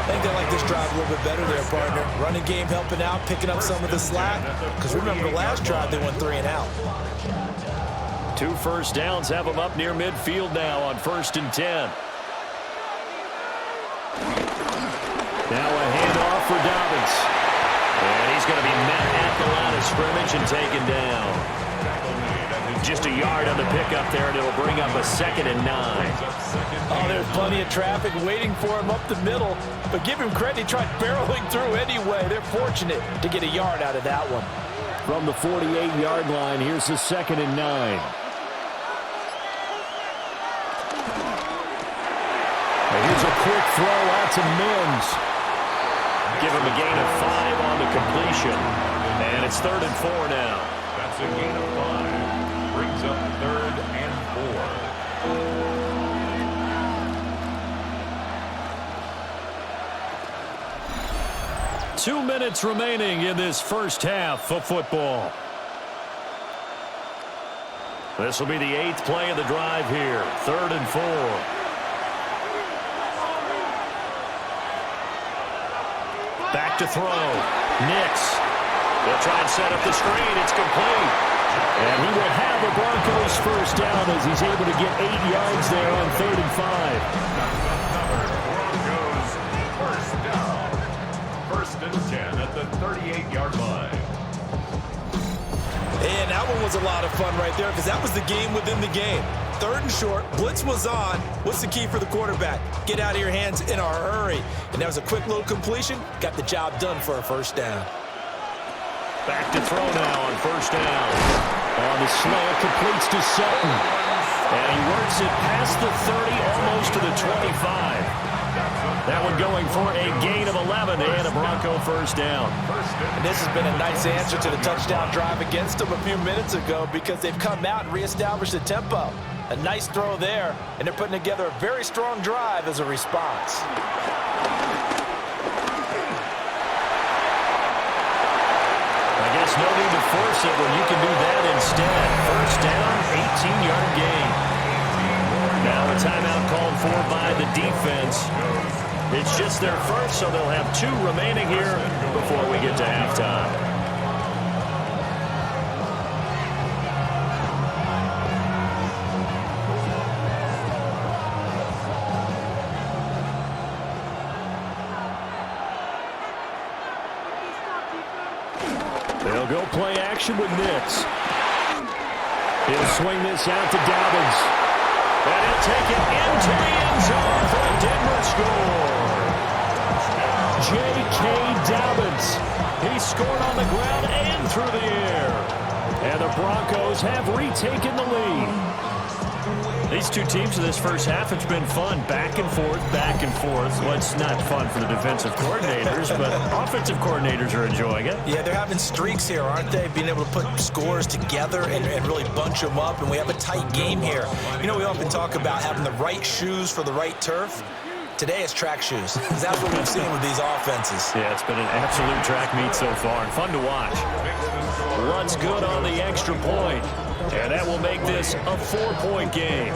I think they like this drive a little bit better there, partner. Running game helping out, picking up some of the slack. Because remember, the last drive, they went 3 and out.
2 first downs have them up near midfield now on 1st and 10.
Now a handoff for Dobbins.
And he's going to be met at the line of scrimmage and taken down. Just a yard on the pickup there, and it'll bring up a 2nd and 9.
Oh, there's plenty of traffic waiting for him up the middle. But give him credit, he tried barreling through anyway. They're fortunate to get a yard out of that one.
From the 48-yard line, here's the 2nd and 9. And here's a quick throw out to Mims.
Give him a gain of 5 on the completion. And it's 3rd and 4 now.
That's a gain of 5. Brings up 3rd and 4.
2 minutes remaining in this first half of football. This will be the 8th play of the drive here. 3rd and 4. Back to throw. Nix. They'll try and set up the screen. It's complete.
And he will have the Broncos first down as he's able to get 8 yards there on 3rd and 5.
Broncos first down. 1st and 10 at the 38-yard line.
And that one was a lot of fun right there because that was the game within the game. 3rd and short. Blitz was on. What's the key for the quarterback? Get out of your hands in a hurry. And that was a quick little completion. Got the job done for a 1st down.
Back to throw now on 1st down.
On the slant, completes to Sutton.
And he works it past the 30, almost to the 25. That one going for a gain of 11 and a Bronco 1st down.
And this has been a nice answer to the touchdown drive against them a few minutes ago because they've come out and reestablished the tempo. A nice throw there, and they're putting together a very strong drive as a response.
I guess no need to force it when you can do that instead. 1st down, 18-yard gain. Now a timeout called for by the defense. It's just their first, so they'll have 2 remaining here before we get to halftime.
They'll go play action with Nix. He'll swing this out to Dobbins.
And he'll take it into the end zone for a Denver score.
J.K. Dobbins. He scored on the ground and through the air. And the Broncos have retaken the lead.
These 2 teams in this first half, it's been fun. Back and forth, back and forth. Well, it's not fun for the defensive coordinators, but offensive coordinators are enjoying it.
Yeah, they're having streaks here, aren't they? Being able to put scores together and really bunch them up, and we have a tight game here. You know, we often talk about having the right shoes for the right turf. Today it's track shoes, because that's what we've seen with these offenses.
Yeah, it's been an absolute track meet so far, and fun to watch.
What's good on the extra point?
And that will make this a 4-point game.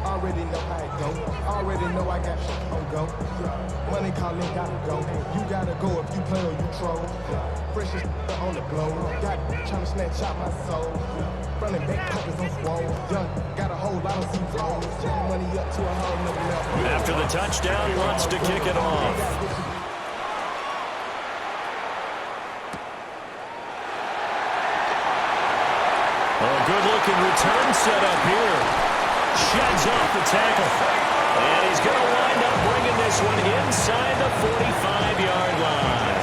Already know how it go. Already know I got shit on go. Money calling, gotta go. You gotta go if you play or you troll. Fresh as on the glow. Got trying to snatch out my soul. Running back pockets on swole. Young, got a whole lot of C-flows. Money up to a whole nother level.
After the touchdown, wants to kick it off.
A good-looking return set up here.
Sheds off the tackle. And he's going to wind up bringing this one inside the 45-yard line.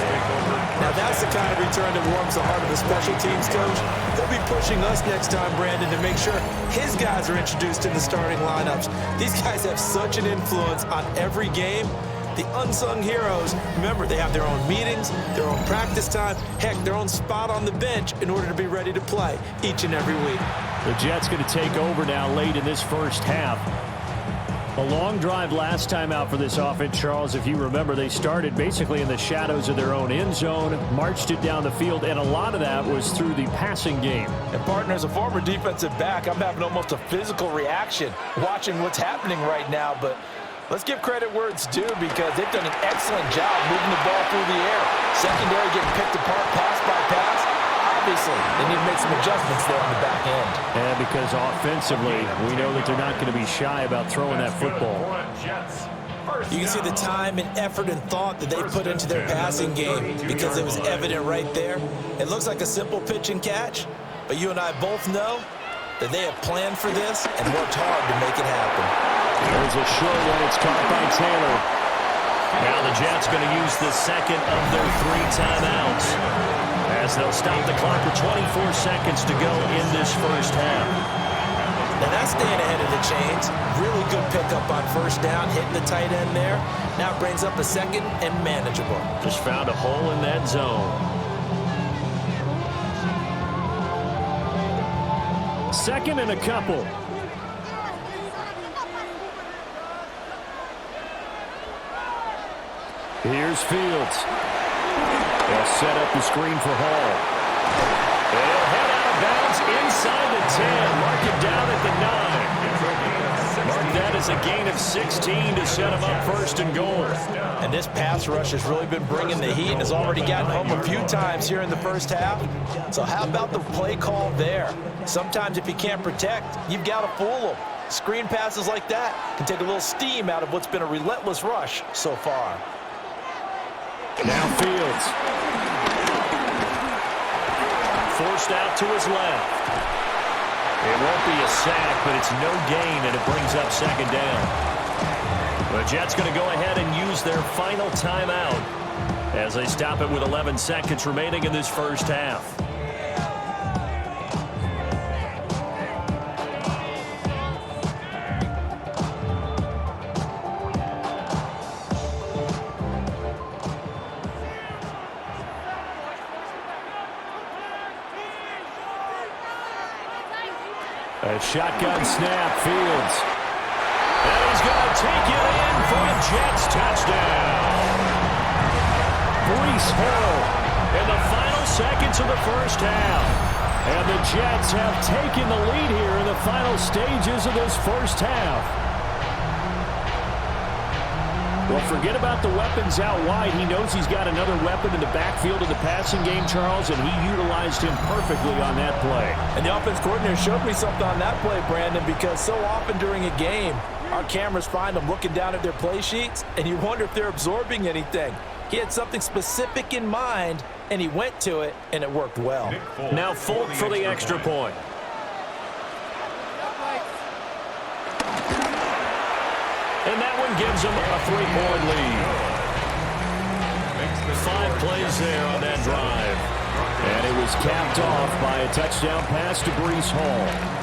Now that's the kind of return that warms the heart of the special teams coach. He'll be pushing us next time, Brandon, to make sure his guys are introduced in the starting lineups. These guys have such an influence on every game. The unsung heroes, remember, they have their own meetings, their own practice time, heck, their own spot on the bench in order to be ready to play each and every week.
The Jets going to take over now late in this first half. A long drive last time out for this offense, Charles. If you remember, they started basically in the shadows of their own end zone, marched it down the field, and a lot of that was through the passing game.
And, partner, as a former defensive back, I'm having almost a physical reaction watching what's happening right now. But let's give credit where it's due because they've done an excellent job moving the ball through the air. Secondary getting picked apart pass by pass. Obviously, they need to make some adjustments there on the back end.
And because offensively, we know that they're not going to be shy about throwing that football.
You can see the time and effort and thought that they put into their passing game because it was evident right there. It looks like a simple pitch and catch, but you and I both know that they have planned for this and worked hard to make it happen.
There's a short one. It's caught by Taylor.
Now the Jets going to use the second of their 3 timeouts as they'll stop the clock with 24 seconds to go in this first half.
Now that's staying ahead of the chains. Really good pickup on 1st down, hitting the tight end there. Now it brings up a second and manageable.
Just found a hole in that zone.
Second and a couple. Here's Fields. They'll set up the screen for Hall.
They'll head out of bounds inside the 10. Mark it down at the 9. Mark that as a gain of 16 to set them up 1st and goal.
And this pass rush has really been bringing the heat and has already gotten home a few times here in the first half. So how about the play call there? Sometimes if you can't protect, you've got to fool them. Screen passes like that can take a little steam out of what's been a relentless rush so far.
Now Fields.
Forced out to his left. It won't be a sack, but it's no gain, and it brings up second down. The Jets going to go ahead and use their final timeout as they stop it with 11 seconds remaining in this first half.
A shotgun snap, Fields.
And he's going to take it in for a Jets touchdown.
Breece Hall
In the final seconds of the first half.
And the Jets have taken the lead here in the final stages of this first half. Well, forget about the weapons out wide. He knows he's got another weapon in the backfield of the passing game, Charles, and he utilized him perfectly on that play.
And the offense coordinator showed me something on that play, Brandon, because so often during a game, our cameras find them looking down at their play sheets, and you wonder if they're absorbing anything. He had something specific in mind, and he went to it, and it worked well.
Now Folk for the extra point. And that one gives them a 3-point lead. 5 plays there on that drive.
And it was capped off by a touchdown pass to Breece Hall.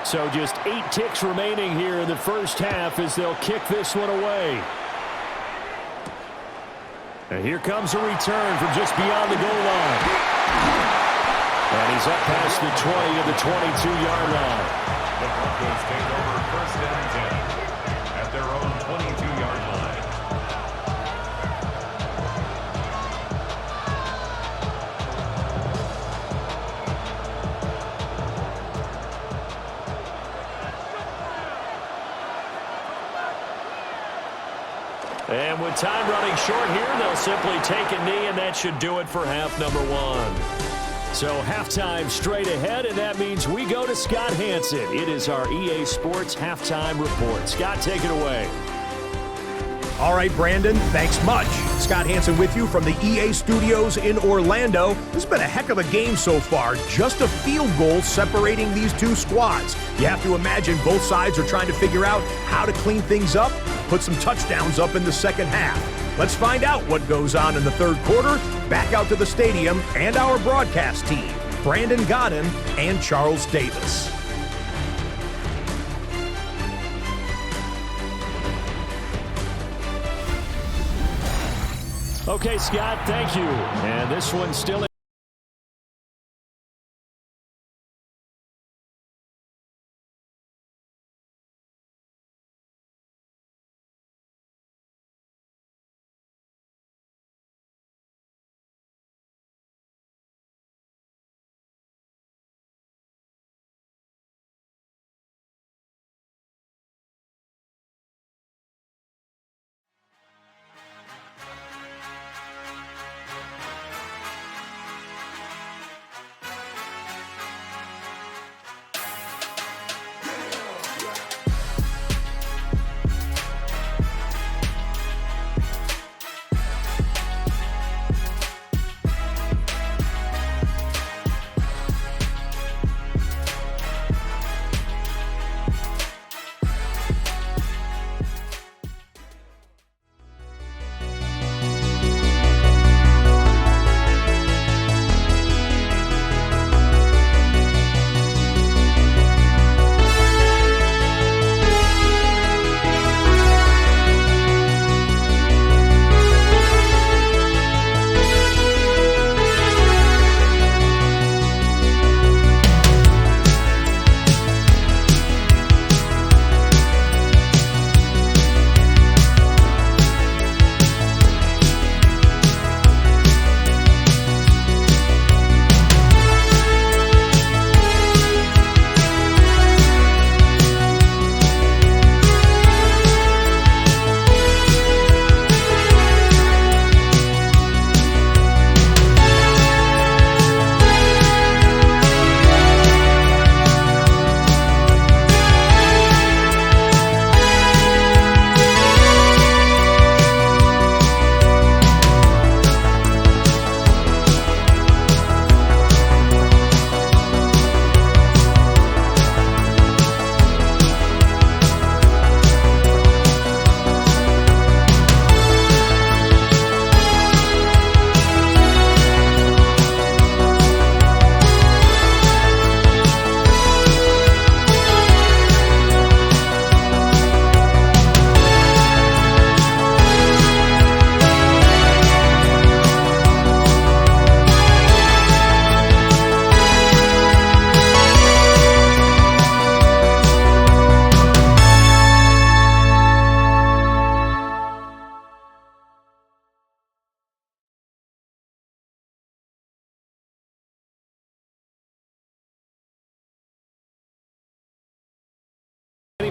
So just 8 ticks remaining here in the first half as they'll kick this one away. And here comes a return from just beyond the goal line. And he's up past the 20 to the 22-yard line.
The Broncos take over first and 10 at their own 22-yard line.
And with time running short here, they'll simply take a knee, and that should do it for half number 1.
So halftime straight ahead, and that means we go to Scott Hansen. It is our EA Sports Halftime Report. Scott, take it away.
All right, Brandon, thanks much. Scott Hansen with you from the EA Studios in Orlando. This has been a heck of a game so far. Just a field goal separating these two squads. You have to imagine both sides are trying to figure out how to clean things up, put some touchdowns up in the second half. Let's find out what goes on in the third quarter. Back out to the stadium and our broadcast team, Brandon Godden and Charles Davis.
Okay, Scott, thank you. And this one's still in.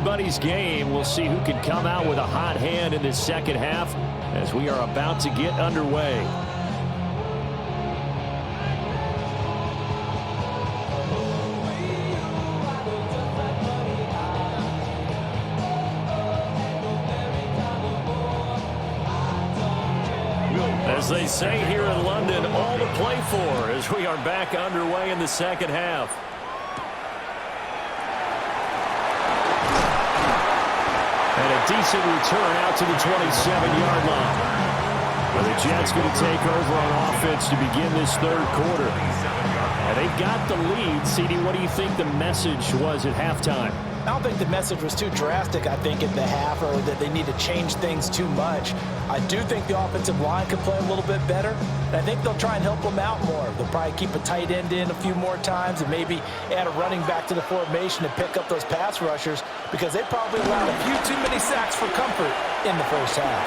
anybody's game. We'll see who can come out with a hot hand in this second half as we are about to get underway.
As they say here in London, all to play for as we are back underway in the second half.
And a decent return out to the 27-yard line. Well, the Jets going to take over on offense to begin this third quarter. And they've got the lead. CD, what do you think the message was at halftime?
I don't think the message was too drastic, I think, at the half, or that they need to change things too much. I do think the offensive line could play a little bit better, and I think they'll try and help them out more. They'll probably keep a tight end in a few more times and maybe add a running back to the formation to pick up those pass rushers, because they probably allowed a few too many sacks for comfort in the first half.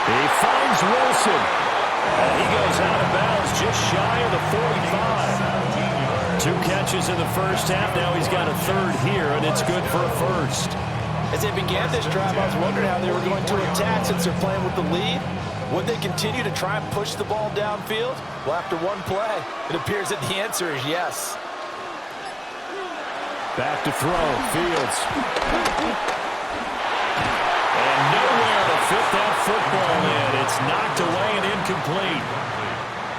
He finds Wilson. And he goes out of bounds just shy of the 45. 2 catches in the first half. Now he's got a third here, and it's good for a first.
As they began this drive, I was wondering how they were going to attack since they're playing with the lead. Would they continue to try and push the ball downfield? Well, after one play, it appears that the answer is yes.
Back to throw. Fields. And nowhere to fit that football in. It's knocked away and incomplete.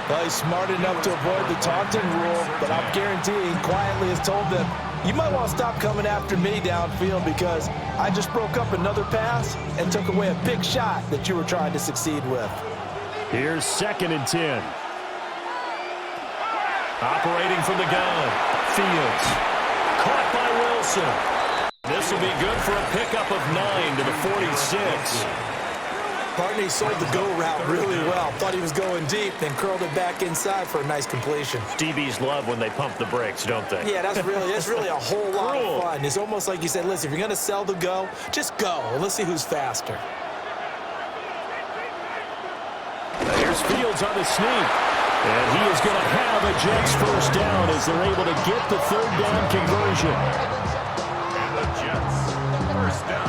Well, he's smart enough to avoid the taunting rule, but I'm guaranteeing quietly has told them, you might want to stop coming after me downfield because I just broke up another pass and took away a big shot that you were trying to succeed with.
Here's 2nd and 10. Operating from the gun. Fields. Caught by Wilson. This will be good for a pickup of 9 to the 46.
Barney sold the go route really well. Thought he was going deep, then curled it back inside for a nice completion.
DBs love when they pump the brakes, don't they?
Yeah, that's really a whole lot of fun. It's almost like you said, listen, if you're going to sell the go, just go. And let's see who's faster.
There's Fields on the sneak. And he is going to have a Jets first down as they're able to get the third down conversion.
And the Jets first down.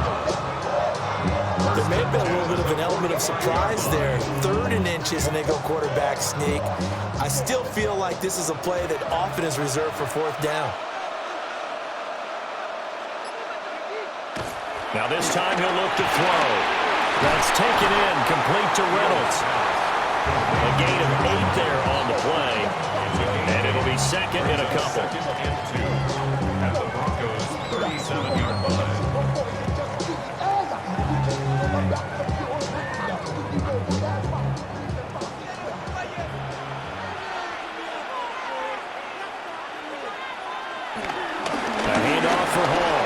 There may have been a little bit of an element of surprise there. 3rd and inches, and they go quarterback sneak. I still feel like this is a play that often is reserved for 4th down.
Now this time he'll look to throw. That's taken in, complete to Reynolds. A gain of 8 there on the play. And it'll be 2nd and a couple.
2nd and 2 at the Broncos' 37-yard line.
A handoff for Hall.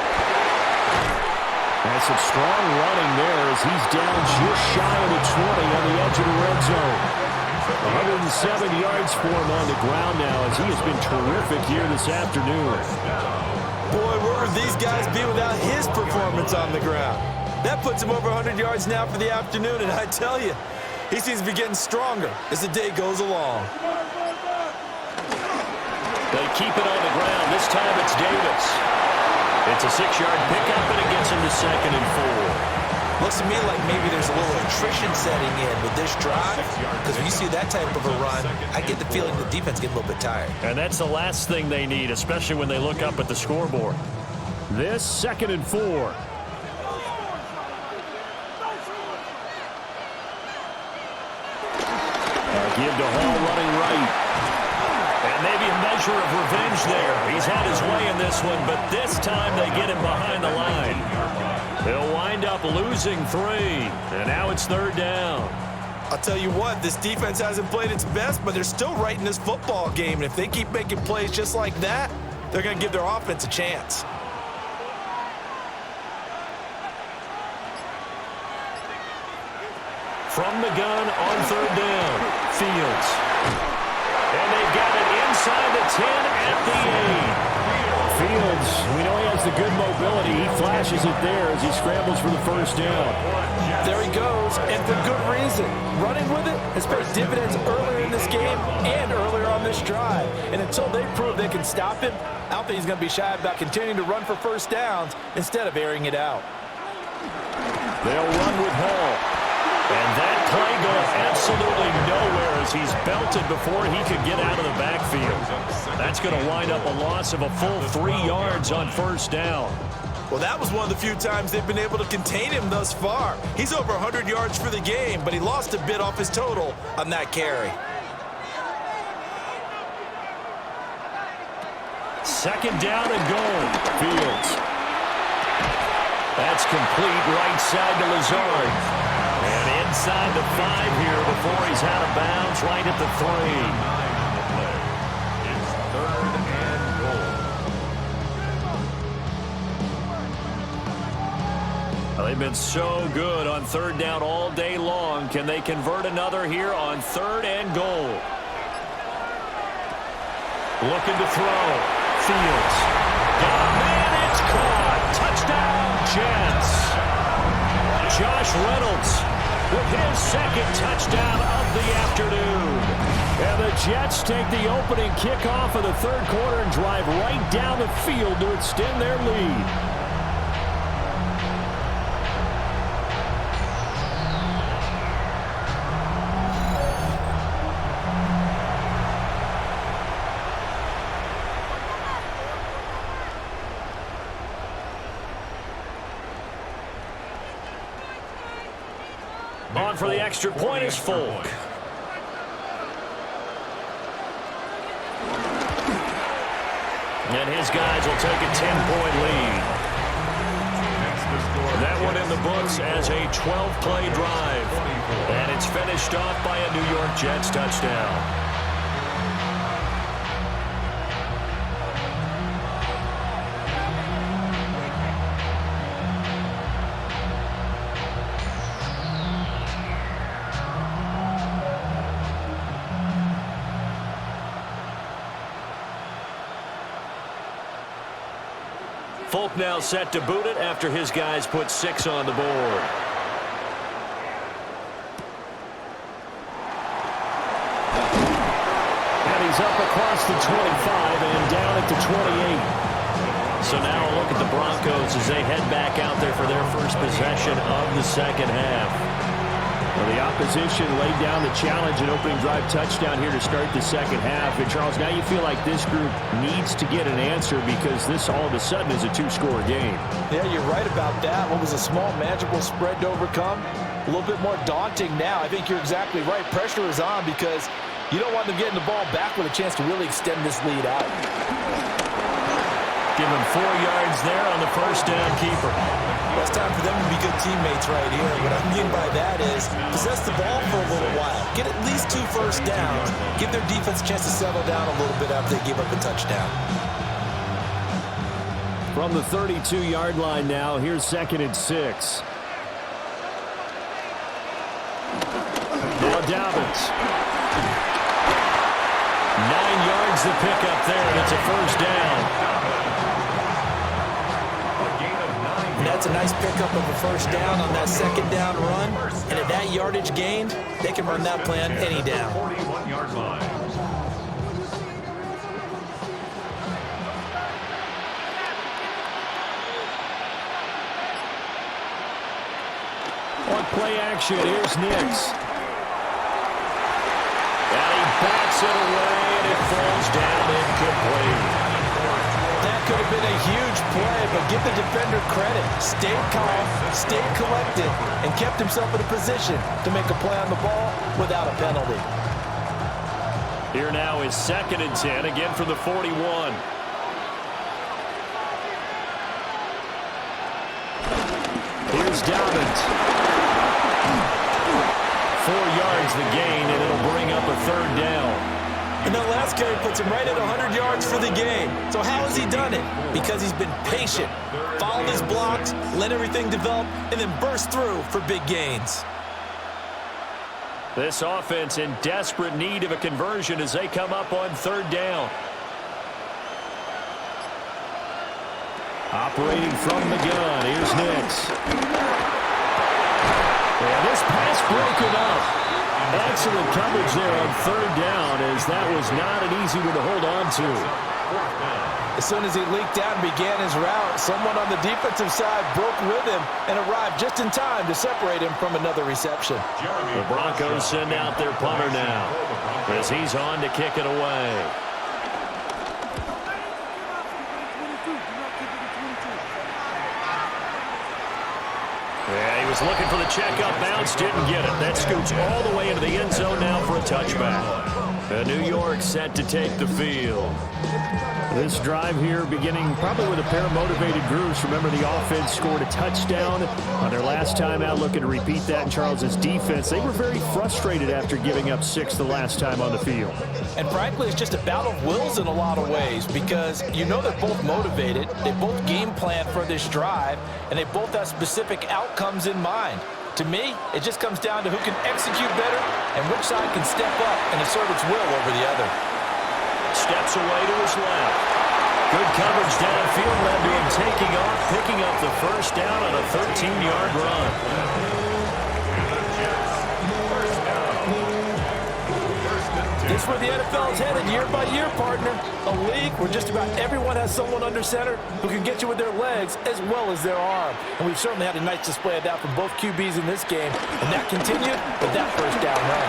And some strong running there as he's down just shy of the 20 on the edge of the red zone. 107 yards for him on the ground now as he has been terrific here this afternoon.
Boy, where would these guys be without his performance on the ground? That puts him over 100 yards now for the afternoon, and I tell you, he seems to be getting stronger as the day goes along.
They keep it on the ground. This time it's Davis. It's a 6-yard pickup, and it gets him to 2nd and 4.
Looks to me like maybe there's a little attrition setting in with this drive, because when you see that type of a run, I get the feeling the defense gets a little bit tired.
And that's the last thing they need, especially when they look up at the scoreboard.
This 2nd and 4. Give to Hall running right.
And maybe a measure of revenge there. He's had his way in this one, but this time they get him behind the line. They'll wind up losing 3, and now it's 3rd down.
I'll tell you what, this defense hasn't played its best, but they're still right in this football game. And if they keep making plays just like that, they're going to give their offense a chance.
From the gun on 3rd down, Fields. And they've got it inside the 10 at the 8.
Fields, we know he has the good mobility. He flashes it there as he scrambles for the first down.
There he goes, and for good reason. Running with it has paid dividends earlier in this game and earlier on this stride. And until they prove they can stop him, I don't think he's going to be shy about continuing to run for first downs instead of airing it out.
They'll run with Hall. And that play goes absolutely nowhere as he's belted before he could get out of the backfield. That's going to wind up a loss of a full 3 yards on first down.
Well, that was one of the few times they've been able to contain him thus far. He's over 100 yards for the game, but he lost a bit off his total on that carry.
Second down and goal. Fields. That's complete right side to Lazard. And inside the 5 here before he's out of bounds, right at the 3.
It's 3rd and goal.
They've been so good on 3rd down all day long. Can they convert another here on 3rd and goal? Looking to throw. Fields. Got a man, it's caught. Touchdown, Jets. Josh Reynolds with his second touchdown of the afternoon.
And the Jets take the opening kickoff of the 3rd quarter and drive right down the field to extend their lead.
On for the extra point is Folk. And his guys will take a 10-point lead. That one in the books as a 12-play drive. And it's finished off by a New York Jets touchdown. Folk now set to boot it after his guys put 6 on the board.
And he's up across the 25 and down at the 28.
So now a look at the Broncos as they head back out there for their first possession of the second half.
Well, the opposition laid down the challenge and opening drive touchdown here to start the second half. And, Charles, now you feel like this group needs to get an answer because this all of a sudden is a 2-score game.
Yeah, you're right about that. What was a small, manageable spread to overcome? A little bit more daunting now. I think you're exactly right. Pressure is on because you don't want them getting the ball back with a chance to really extend this lead out.
Give him 4 yards there on the first down keeper.
Well, it's time for them to be good teammates right here. What I mean by that is possess the ball for a little while. Get at least 2 first downs. Give their defense a chance to settle down a little bit after they give up a touchdown.
From the 32-yard line now, here's 2nd and 6. Noah Dobbins.
9 yards to pick up there, and it's a first down.
That's a nice pickup of a first down on that second down run. And at that yardage gained, they can run that plan any down.
41-yard line.
On play action, here's Nix.
And he backs it away, and it falls down incomplete.
That could have been a huge play, but give the defender credit. Stayed calm, stayed collected, and kept himself in a position to make a play on the ball without a penalty.
Here now is 2nd and 10, again from the 41.
Here's Dobbins.
4 yards the gain, and it'll bring up a 3rd down.
And that last carry puts him right at 100 yards for the game. So how has he done it? Because he's been patient, followed his blocks, let everything develop, and then burst through for big gains.
This offense in desperate need of a conversion as they come up on 3rd down.
Operating from the gun, here's Nix. And this pass broken up. Excellent coverage there on third down, as that was not an easy one to hold on to.
As soon as he leaked out and began his route, someone on the defensive side broke with him and arrived just in time to separate him from another reception.
The Broncos send out their punter now, as he's on to kick it away. Yeah, he was looking for the checkup bounce, didn't get it. That scoots all the way into the end zone now for a touchback. New York set to take the field.
This drive here beginning probably with a pair of motivated groups. Remember, the offense scored a touchdown on their last time out, looking to repeat that in Charles's defense. They were very frustrated after giving up 6 the last time on the field.
And frankly, it's just a battle of wills in a lot of ways, because you know they're both motivated, they both game plan for this drive, and they both have specific outcomes in mind. To me, it just comes down to who can execute better and which side can step up and assert its will over the other.
Steps away to his left. Good coverage downfield led to him taking off, picking up the first down on a 13-yard run.
This is where the NFL is headed year by year, partner. A league where just about everyone has someone under center who can get you with their legs as well as their arm. And we've certainly had a nice display of that from both QBs in this game. And that continued with that first down run.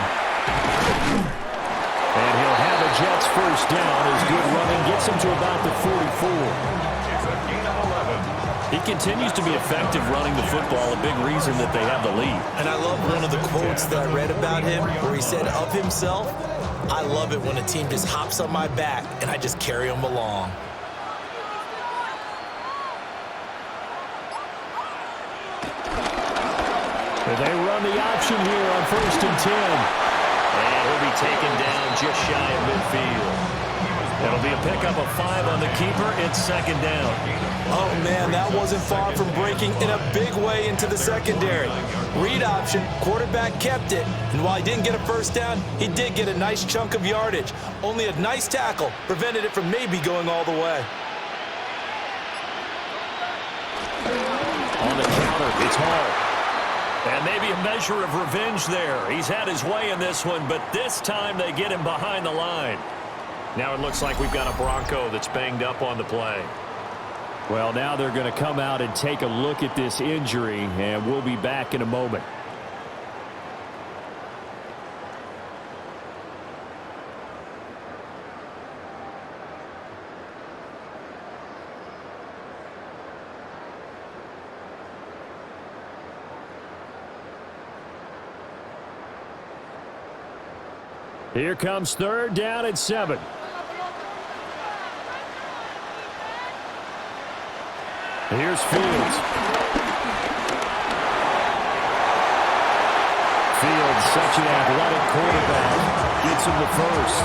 And he'll have a Jets first down as good running gets him to about the 44.
He continues to be effective running the football, a big reason that they have the lead.
And I love one of the quotes that I read about him where he said of himself, "I love it when a team just hops on my back and I just carry them along."
And they run the option here on 1st and 10.
And he'll be taken down just shy of midfield. It'll be a pickup of 5 on the keeper. It's 2nd down.
Oh, man, that wasn't far from breaking in a big way into the secondary. Read option, quarterback kept it, and while he didn't get a first down, he did get a nice chunk of yardage. Only a nice tackle prevented it from maybe going all the way.
On the counter, it's Hall. And maybe a measure of revenge there. He's had his way in this one, but this time they get him behind the line. Now it looks like we've got a Bronco that's banged up on the play.
Well, now they're going to come out and take a look at this injury, and we'll be back in a moment. Here comes 3rd down and 7. Here's Fields. Fields, such an athletic quarterback, gets him the first.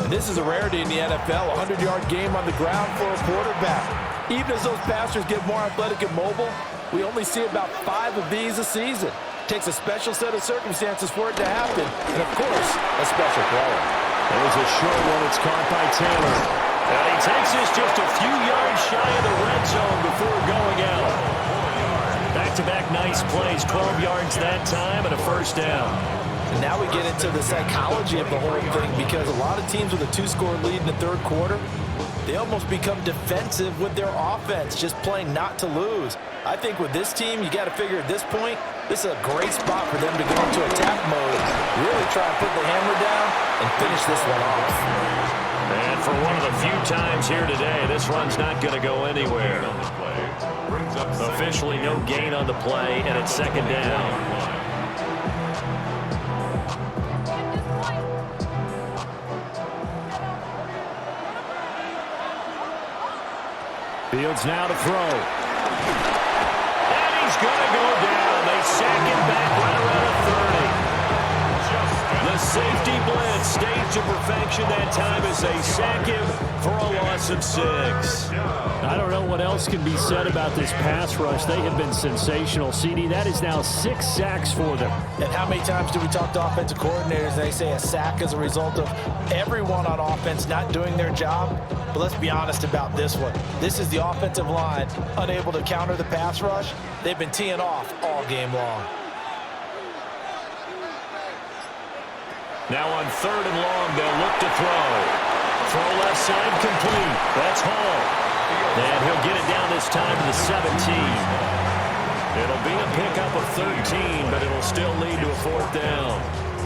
This is a rarity in the NFL, a 100-yard game on the ground for a quarterback. Even as those passers get more athletic and mobile, we only see about 5 of these a season. It takes a special set of circumstances for it to happen, and of course, a special player.
There's a short one. It's caught by Taylor.
And he takes this just a few yards shy of the red zone before going out. Back-to-back nice plays, 12 yards that time and a first down.
And now we get into the psychology of the whole thing, because a lot of teams with a 2-score lead in the 3rd quarter, they almost become defensive with their offense, just playing not to lose. I think with this team, you got to figure at this point, this is a great spot for them to go into attack mode, really try and put the hammer down and finish this one off.
And for one of the few times here today, this run's not going to go anywhere. Officially no gain on the play, and it's 2nd down.
Fields now to throw.
And he's going to go down. They sack him back right around the 30. The Safety blitz, staged to perfection that time as they sack him for a loss of 6.
I don't know what else can be said about this pass rush. They have been sensational. CD, that is now 6 sacks for them.
And how many times do we talk to offensive coordinators and they say a sack is a result of everyone on offense not doing their job? But let's be honest about this one. This is the offensive line unable to counter the pass rush. They've been teeing off all game long.
Now on 3rd and long, they'll look to throw. Throw left side complete. That's Hall. And he'll get it down this time to the 17. It'll be a pickup of 13, but it'll still lead to a 4th down.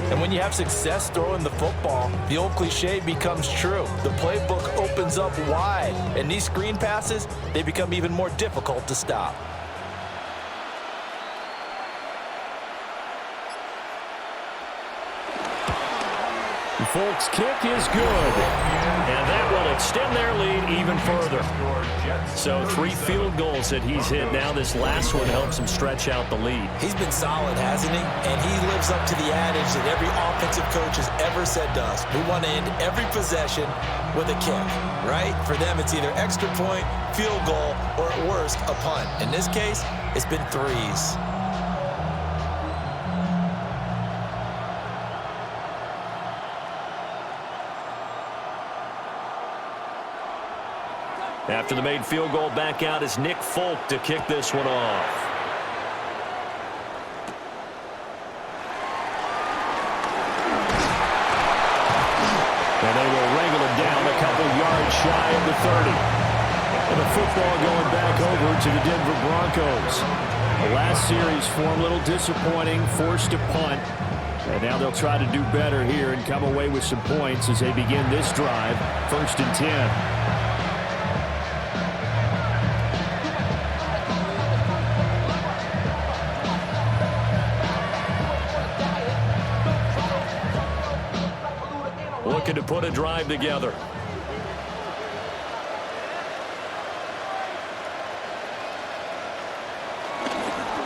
And when you have success throwing the football, the old cliche becomes true. The playbook opens up wide, and these screen passes, they become even more difficult to stop.
Folk's kick is good.
And that will extend their lead even further. So 3 field goals that he's hit. Now this last one helps him stretch out the lead.
He's been solid, hasn't he? And he lives up to the adage that every offensive coach has ever said to us. We want to end every possession with a kick, right? For them, it's either extra point, field goal, or at worst, a punt. In this case, it's been 3s.
After the made field goal, back out is Nick Folk to kick this one off.
And they will wrangle him down a couple yards shy of the 30. And the football going back over to the Denver Broncos. The last series for them, a little disappointing, forced to punt. And now they'll try to do better here and come away with some points as they begin this drive, 1st and 10.
Looking to put a drive together.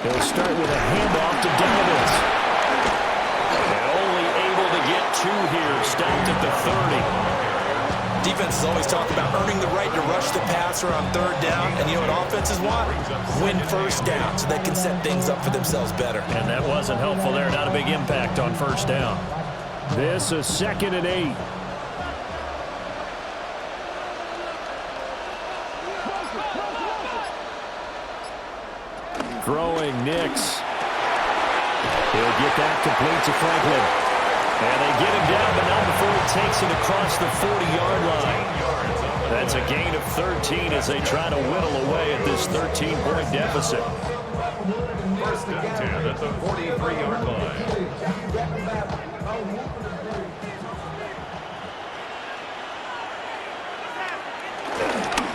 They'll start with a handoff to Dallas.
And only able to get 2 here. Stopped at the 30.
Defenses always talk about earning the right to rush the passer on 3rd down. And you know what offenses want? Win 1st down so they can set things up for themselves better.
And that wasn't helpful there. Not a big impact on 1st down.
This is 2nd and 8. Throwing Nix. He'll get that complete to Franklin.
And they get him down, but not before he takes it across the 40-yard line. That's a gain of 13 as they try to whittle away at this 13-point deficit.
1st and 10 at the 43-yard line.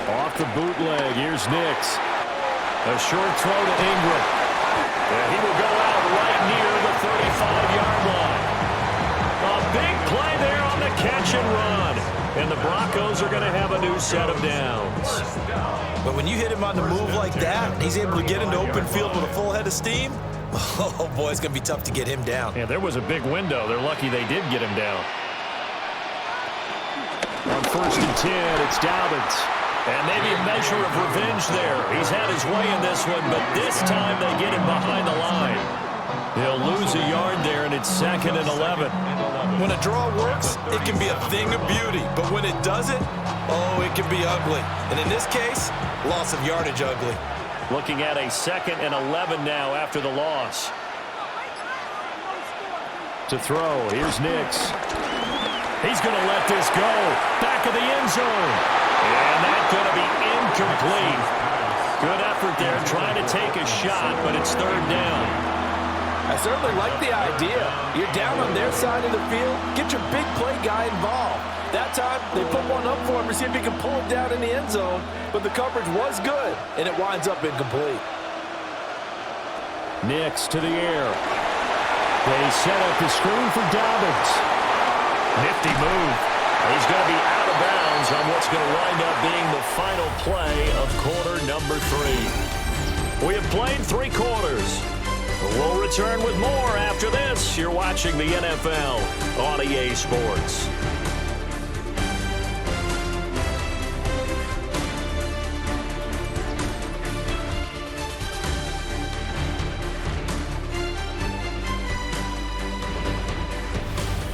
Off the bootleg, here's Nix.
A short throw to Ingram. And he will go out right near the 35-yard line. A big play there on the catch and run. And the Broncos are going to have a new set of downs.
But when you hit him on the move like that, he's able to get into open field with a full head of steam. Oh, boy, it's going to be tough to get him down.
Yeah, there was a big window. They're lucky they did get him down.
On 1st and 10, it's Dobbins.
And maybe a measure of revenge there. He's had his way in this one, but this time they get him behind the line. He'll lose a yard there, and it's 2nd and 11.
When a draw works, it can be a thing of beauty. But when it doesn't, oh, it can be ugly. And in this case, loss of yardage ugly.
Looking at a 2nd and 11 now after the loss.
To throw, here's Nix.
He's going to let this go. Back of the end zone. And that's going to be incomplete. Good effort there trying to take a shot, but it's 3rd down.
I certainly like the idea. You're down on their side of the field. Get your big play guy involved. That time, they put one up for him to see if he can pull it down in the end zone. But the coverage was good, and it winds up incomplete.
Nix to the air. They set up the screen for Dobbins.
Nifty move. He's going to be out of bounds on what's going to wind up being the final play of quarter number 3. We have played 3 quarters. We'll return with more after this. You're watching the NFL on EA Sports.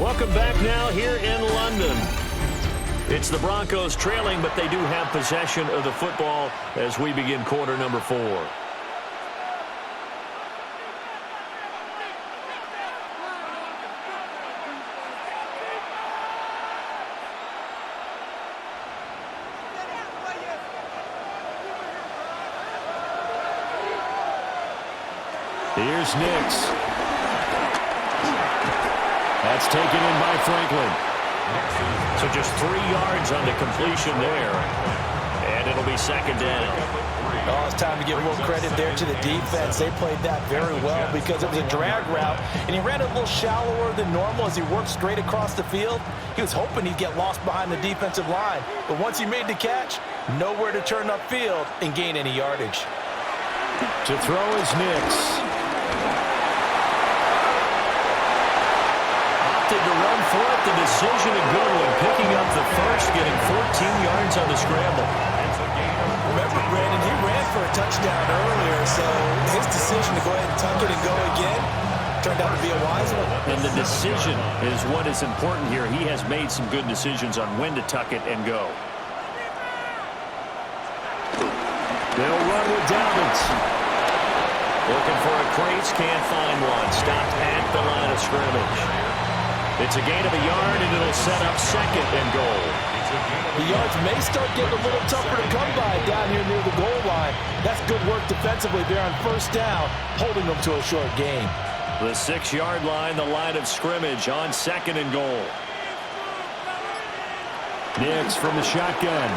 Welcome back now here in London. It's the Broncos trailing, but they do have possession of the football as we begin quarter number 4.
Here's Nix. That's taken in by Franklin.
So just 3 yards on the completion there. And it'll be second down.
Oh, it's time to give a little credit there to the defense. They played that very well because it was a drag route, and he ran it a little shallower than normal as he worked straight across the field. He was hoping he'd get lost behind the defensive line. But once he made the catch, nowhere to turn upfield and gain any yardage.
To throw is Nix.
To run for it, the decision a good one, picking up the first, getting 14 yards on the scramble.
Remember, Brandon, he ran for a touchdown earlier, so his decision to go ahead and tuck it and go again turned out to be a wise one.
And the decision is what is important here. He has made some good decisions on when to tuck it and go.
They'll run with Dallas.
Looking for a crease, can't find one. Stopped at the line of scrimmage. It's a gain of a yard, and it'll set up second and goal.
The yards may start getting a little tougher to come by down here near the goal line. That's good work defensively there on first down, holding them to a short gain.
The 6-yard line, the line of scrimmage on second and goal.
Nix from the shotgun.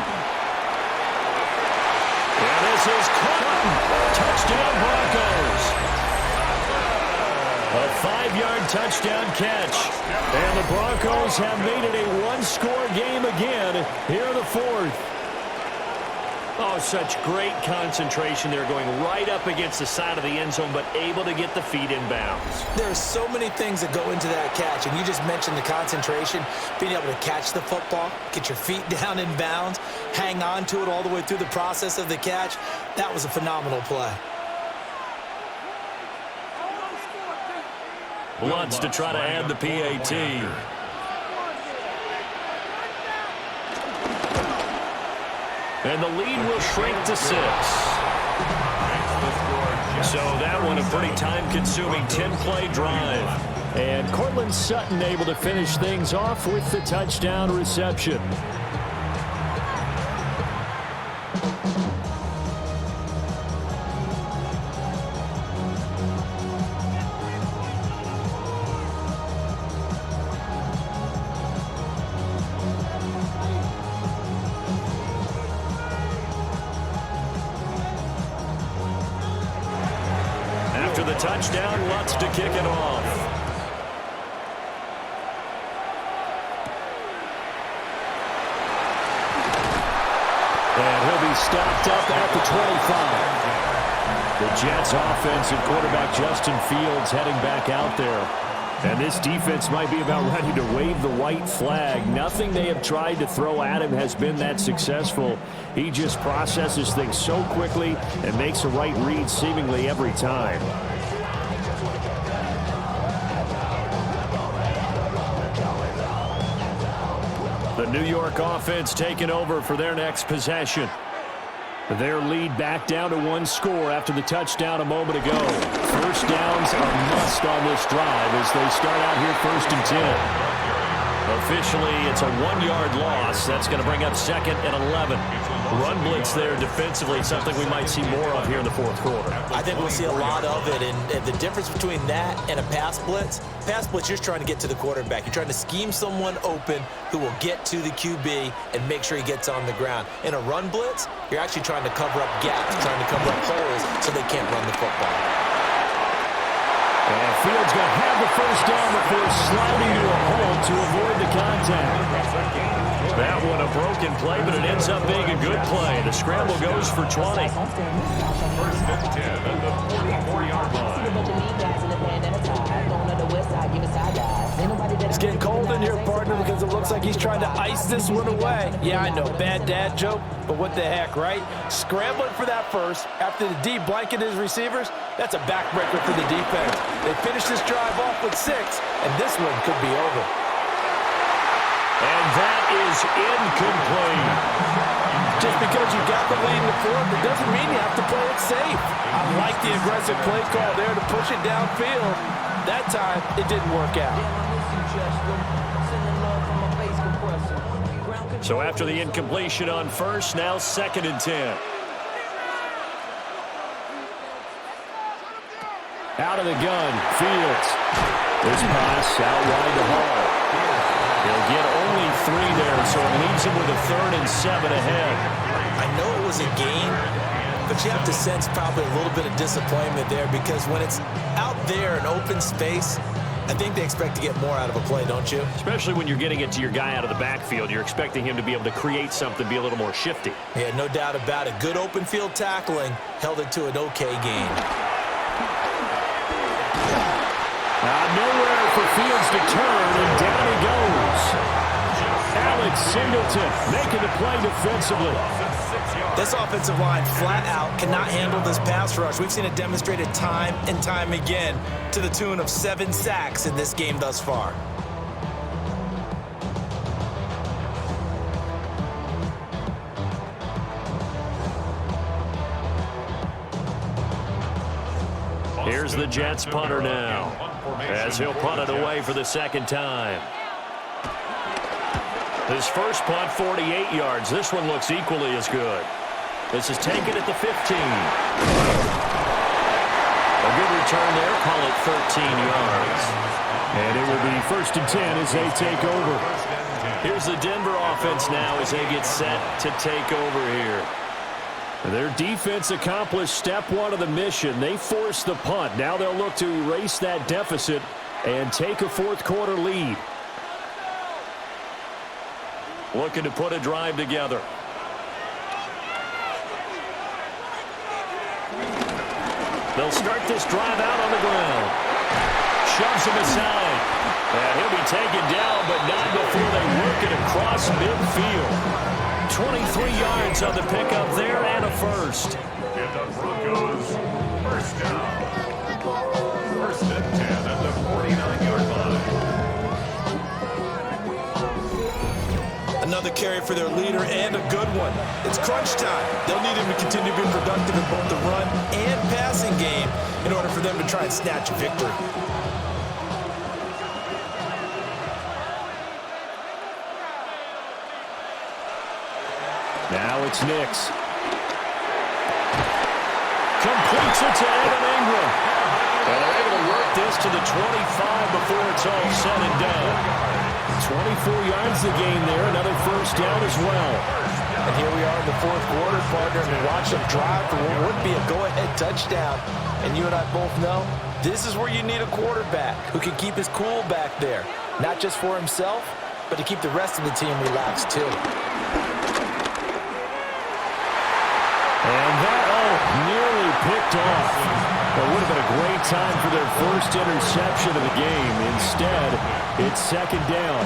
And this is caught. Touchdown Broncos. A 5-yard touchdown catch.
And the Broncos have made it a one-score game again here in the 4th.
Oh, such great concentration. They're going right up against the side of the end zone, but able to get the feet in bounds.
There are so many things that go into that catch, and you just mentioned the concentration, being able to catch the football, get your feet down in bounds, hang on to it all the way through the process of the catch. That was a phenomenal play.
Wants to try to add the PAT. And the lead will shrink to 6. So that one a pretty time-consuming 10-play drive.
And Cortland Sutton able to finish things off with the touchdown reception.
Touchdown, Lutz to kick it off.
And he'll be stopped up at the 25. The Jets offensive quarterback Justin Fields heading back out there. And this defense might be about ready to wave the white flag. Nothing they have tried to throw at him has been that successful. He just processes things so quickly and makes a right read seemingly every time.
The New York offense taking over for their next possession.
Their lead back down to 1 score after the touchdown a moment ago. First downs are must on this drive as they start out here 1st and 10.
Officially, it's a 1-yard loss. That's going to bring up 2nd and 11. Run blitz there defensively, something we might see more of here in the 4th quarter.
I think we'll see a lot of it, and the difference between that and a pass blitz, you're just trying to get to the quarterback. You're trying to scheme someone open who will get to the QB and make sure he gets on the ground. In a run blitz, you're actually trying to cover up gaps, trying to cover up holes so they can't run the football.
And Fields going to have the first down before sliding to a hole to avoid the contact.
That one a broken play, but it ends up being a good play. The scramble goes for 20.
First and 10 at the 44-yard line.
It's getting cold in here, partner, because it looks like he's trying to ice this one away. Yeah, I know, bad dad joke, but what the heck, right? Scrambling for that first after the D blanketed his receivers, that's a backbreaker for the defense. They finished this drive off with 6, and this one could be over.
And that is incomplete.
Just because you got the lead in the fourth, it doesn't mean you have to play it safe. I like the aggressive play call there to push it downfield. That time, it didn't work out.
So after the incompletion on first, now 2nd and 10.
Out of the gun, Fields. This pass out wide to Hall. He'll get only 3 there, so it leaves him with a 3rd and 7 ahead.
I know it was a gain, but you have to sense probably a little bit of disappointment there because when it's out there in open space, I think they expect to get more out of a play, don't you?
Especially when you're getting it to your guy out of the backfield. You're expecting him to be able to create something, be a little more shifty.
Yeah, no doubt about it. Good open field tackling held it to an okay gain.
Nowhere for Fields to turn, and down he goes. Alex Singleton making the play defensively.
This offensive line flat out cannot handle this pass rush. We've seen it demonstrated time and time again to the tune of 7 sacks in this game thus far.
Here's the Jets punter now, as he'll punt it away for the 2nd time. His first punt, 48 yards. This one looks equally as good. This is taken at the 15. A good return there. Call it 13 yards.
And it will be 1st and 10 as they take over.
Here's the Denver offense now as they get set to take over here.
Their defense accomplished step 1 of the mission. They forced the punt. Now they'll look to erase that deficit and take a 4th quarter lead.
Looking to put a drive together. They'll start this drive out on the ground. Shoves him aside. And he'll be taken down, but not before they work it across midfield. 23 yards on the pickup there and a first.
Give the Broncos first down. 1st and 10 at the 49-yard line.
Another carry for their leader and a good one. It's crunch time. They'll need him to continue to be productive in both the run and passing game in order for them to try and snatch a victory.
Now it's Nix. Completes it to Evan Ingram.
And they're able to work this to the 25 before it's all said and done.
24 yards the gain there. Another first down as well.
And here we are in the 4th quarter, partner, and watch them drive for what would be a go-ahead touchdown. And you and I both know this is where you need a quarterback who can keep his cool back there. Not just for himself, but to keep the rest of the team relaxed too.
And that, nearly picked off. It would have been a great time for their first interception of the game. Instead, it's 2nd down.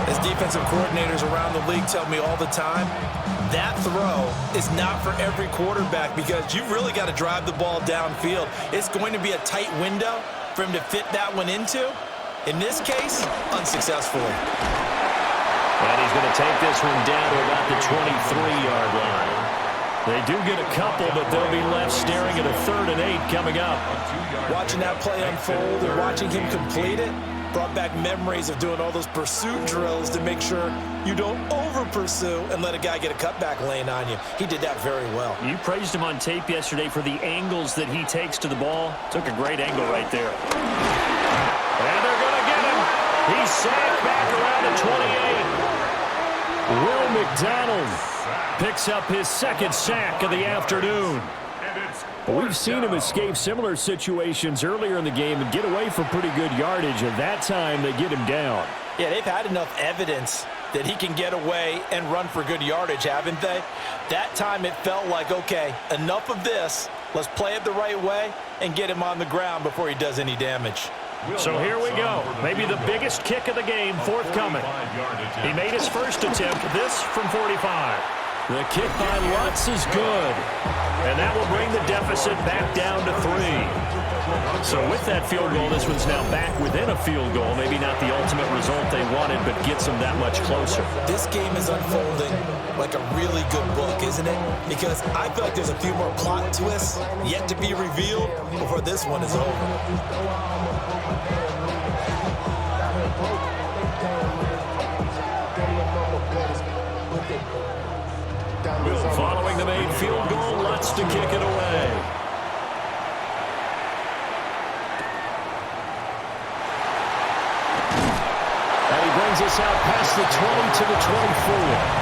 As defensive coordinators around the league tell me all the time, that throw is not for every quarterback because you've really got to drive the ball downfield. It's going to be a tight window for him to fit that one into. In this case, unsuccessfully.
And he's going to take this one down to about the 23-yard line. They do get a couple, but they'll be left staring at a 3rd and 8 coming up.
Watching that play unfold and watching him complete it brought back memories of doing all those pursuit drills to make sure you don't over-pursue and let a guy get a cutback lane on you. He did that very well.
You praised him on tape yesterday for the angles that he takes to the ball. Took a great angle right there. And they're going to get him. He's sacked back around the 28.
Will McDonald picks up his 2nd sack of the afternoon. We've seen him escape similar situations earlier in the game and get away from pretty good yardage, and that time they get him down.
Yeah, they've had enough evidence that he can get away and run for good yardage, haven't they? That time it felt like, okay, enough of this. Let's play it the right way and get him on the ground before he does any damage.
So here we go. Maybe the biggest kick of the game forthcoming. He made his first attempt, this from 45.
The kick by Lutz is good.
And that will bring the deficit back down to 3. So with that field goal, this one's now back within a field goal. Maybe not the ultimate result they wanted, but gets them that much closer.
This game is unfolding like a really good book, isn't it? Because I feel like there's a few more plot twists yet to be revealed before this one is over.
Following the made field goal, Lutz to kick it away.
And he brings us out past the 20 to the 24.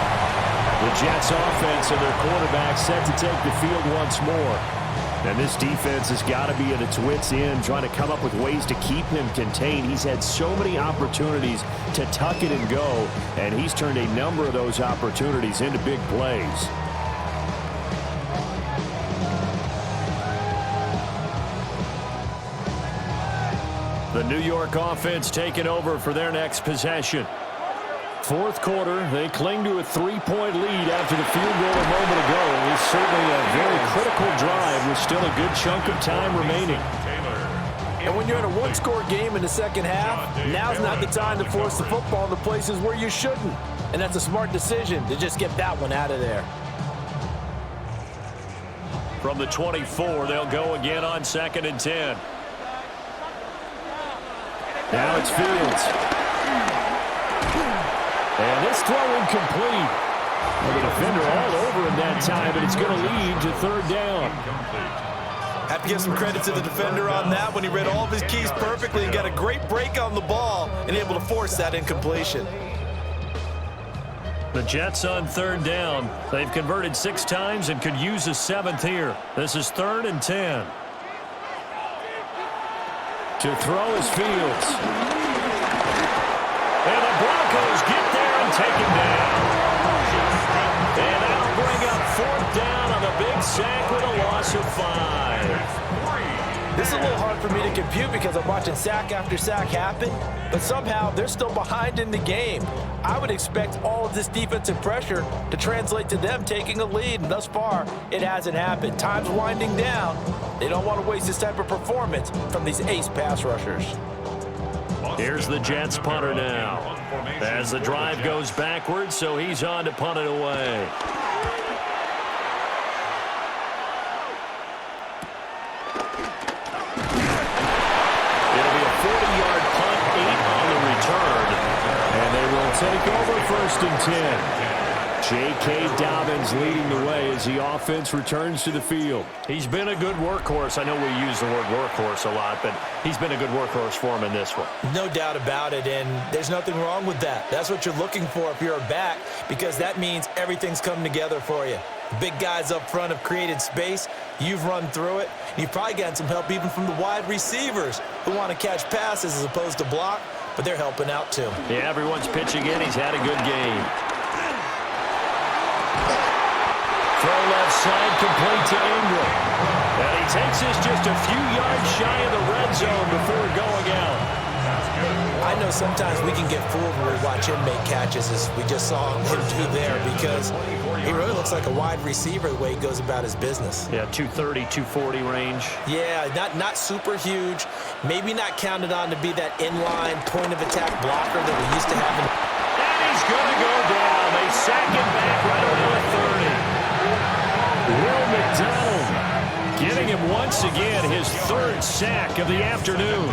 The Jets offense and their quarterback set to take the field once more. And this defense has got to be at its wits' end, trying to come up with ways to keep him contained. He's had so many opportunities to tuck it and go, and he's turned a number of those opportunities into big plays.
The New York offense taking over for their next possession.
Fourth quarter, they cling to a 3-point lead after the field goal a moment ago. It's certainly a very critical drive with still a good chunk of time remaining.
And when you're in a one-score game in the second half, now's not the time to force the football into places where you shouldn't. And that's a smart decision to just get that one out of there.
From the 24, they'll go again on 2nd and 10.
Now it's Fields. And this throw incomplete. Well, the defender all over him that time, but it's going to lead to 3rd down.
Have to give some credit to the defender on that when he read all of his keys perfectly and got a great break on the ball and able to force that incompletion.
The Jets on 3rd down. They've converted 6 times and could use a 7th here. This is 3rd and 10.
To throw is Fields.
And the Broncos get there and take him down. And that'll bring up 4th down on the big sack with a loss of 5.
This is a little hard for me to compute because I'm watching sack after sack happen, but somehow they're still behind in the game. I would expect all of this defensive pressure to translate to them taking a lead, and thus far, it hasn't happened. Time's winding down. They don't want to waste this type of performance from these ace pass rushers.
Here's the Jets punter now. As the drive goes backwards, so he's on to punt it away.
It'll be a 40-yard punt, 8 on the return. And they will take over 1st and 10. J.K. Dobbins leading the way as the offense returns to the field.
He's been a good workhorse. I know we use the word workhorse a lot, but he's been a good workhorse for him in this one.
No doubt about it, and there's nothing wrong with that. That's what you're looking for if you're a back, because that means everything's come together for you. The big guys up front have created space. You've run through it. You've probably gotten some help even from the wide receivers who want to catch passes as opposed to block, but they're helping out too.
Yeah, everyone's pitching in. He's had a good game.
Throw left side, complete to Ingram.
And he takes this just a few yards shy of the red zone before going out.
I know sometimes we can get fooled when we watch him make catches, as we just saw him do there, because he really looks like a wide receiver the way he goes about his business.
Yeah, 230, 240 range.
Yeah, not super huge. Maybe not counted on to be that inline point-of-attack blocker that we used to have.
And he's going to go down. They sack him back right over the 30.
Will McDonald getting him once again his 3rd sack of the afternoon.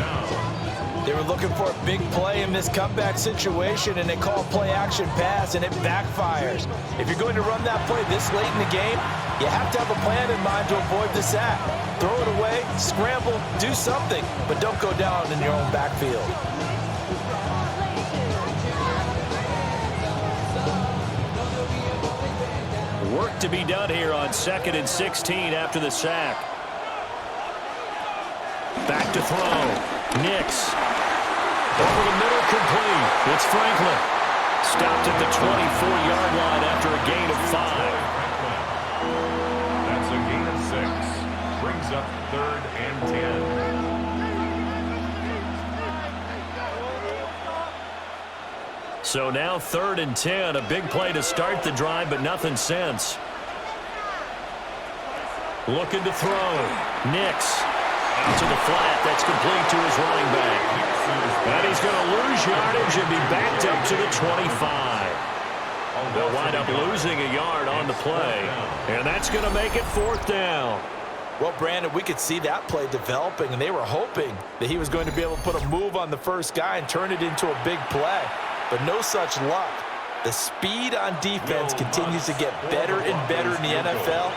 They were looking for a big play in this comeback situation, and they call play-action pass, and it backfires. If you're going to run that play this late in the game, you have to have a plan in mind to avoid the sack. Throw it away, scramble, do something, but don't go down in your own backfield.
Work to be done here on 2nd and 16 after the sack. Back to throw. Nix. Over the middle, complete. It's Franklin. Stopped at the 24-yard line after a gain of 5.
That's a gain of 6. Brings up 3rd and 10.
So now 3rd and 10. A big play to start the drive, but nothing since. Looking to throw. Nix. Out to the flat. That's complete to his running back. And he's going to lose yardage and be backed up to the 25. They'll wind up losing a yard on the play. And that's going to make it 4th down.
Well, Brandon, we could see that play developing, and they were hoping that he was going to be able to put a move on the first guy and turn it into a big play. But no such luck. The speed on defense continues to get better and better in the NFL.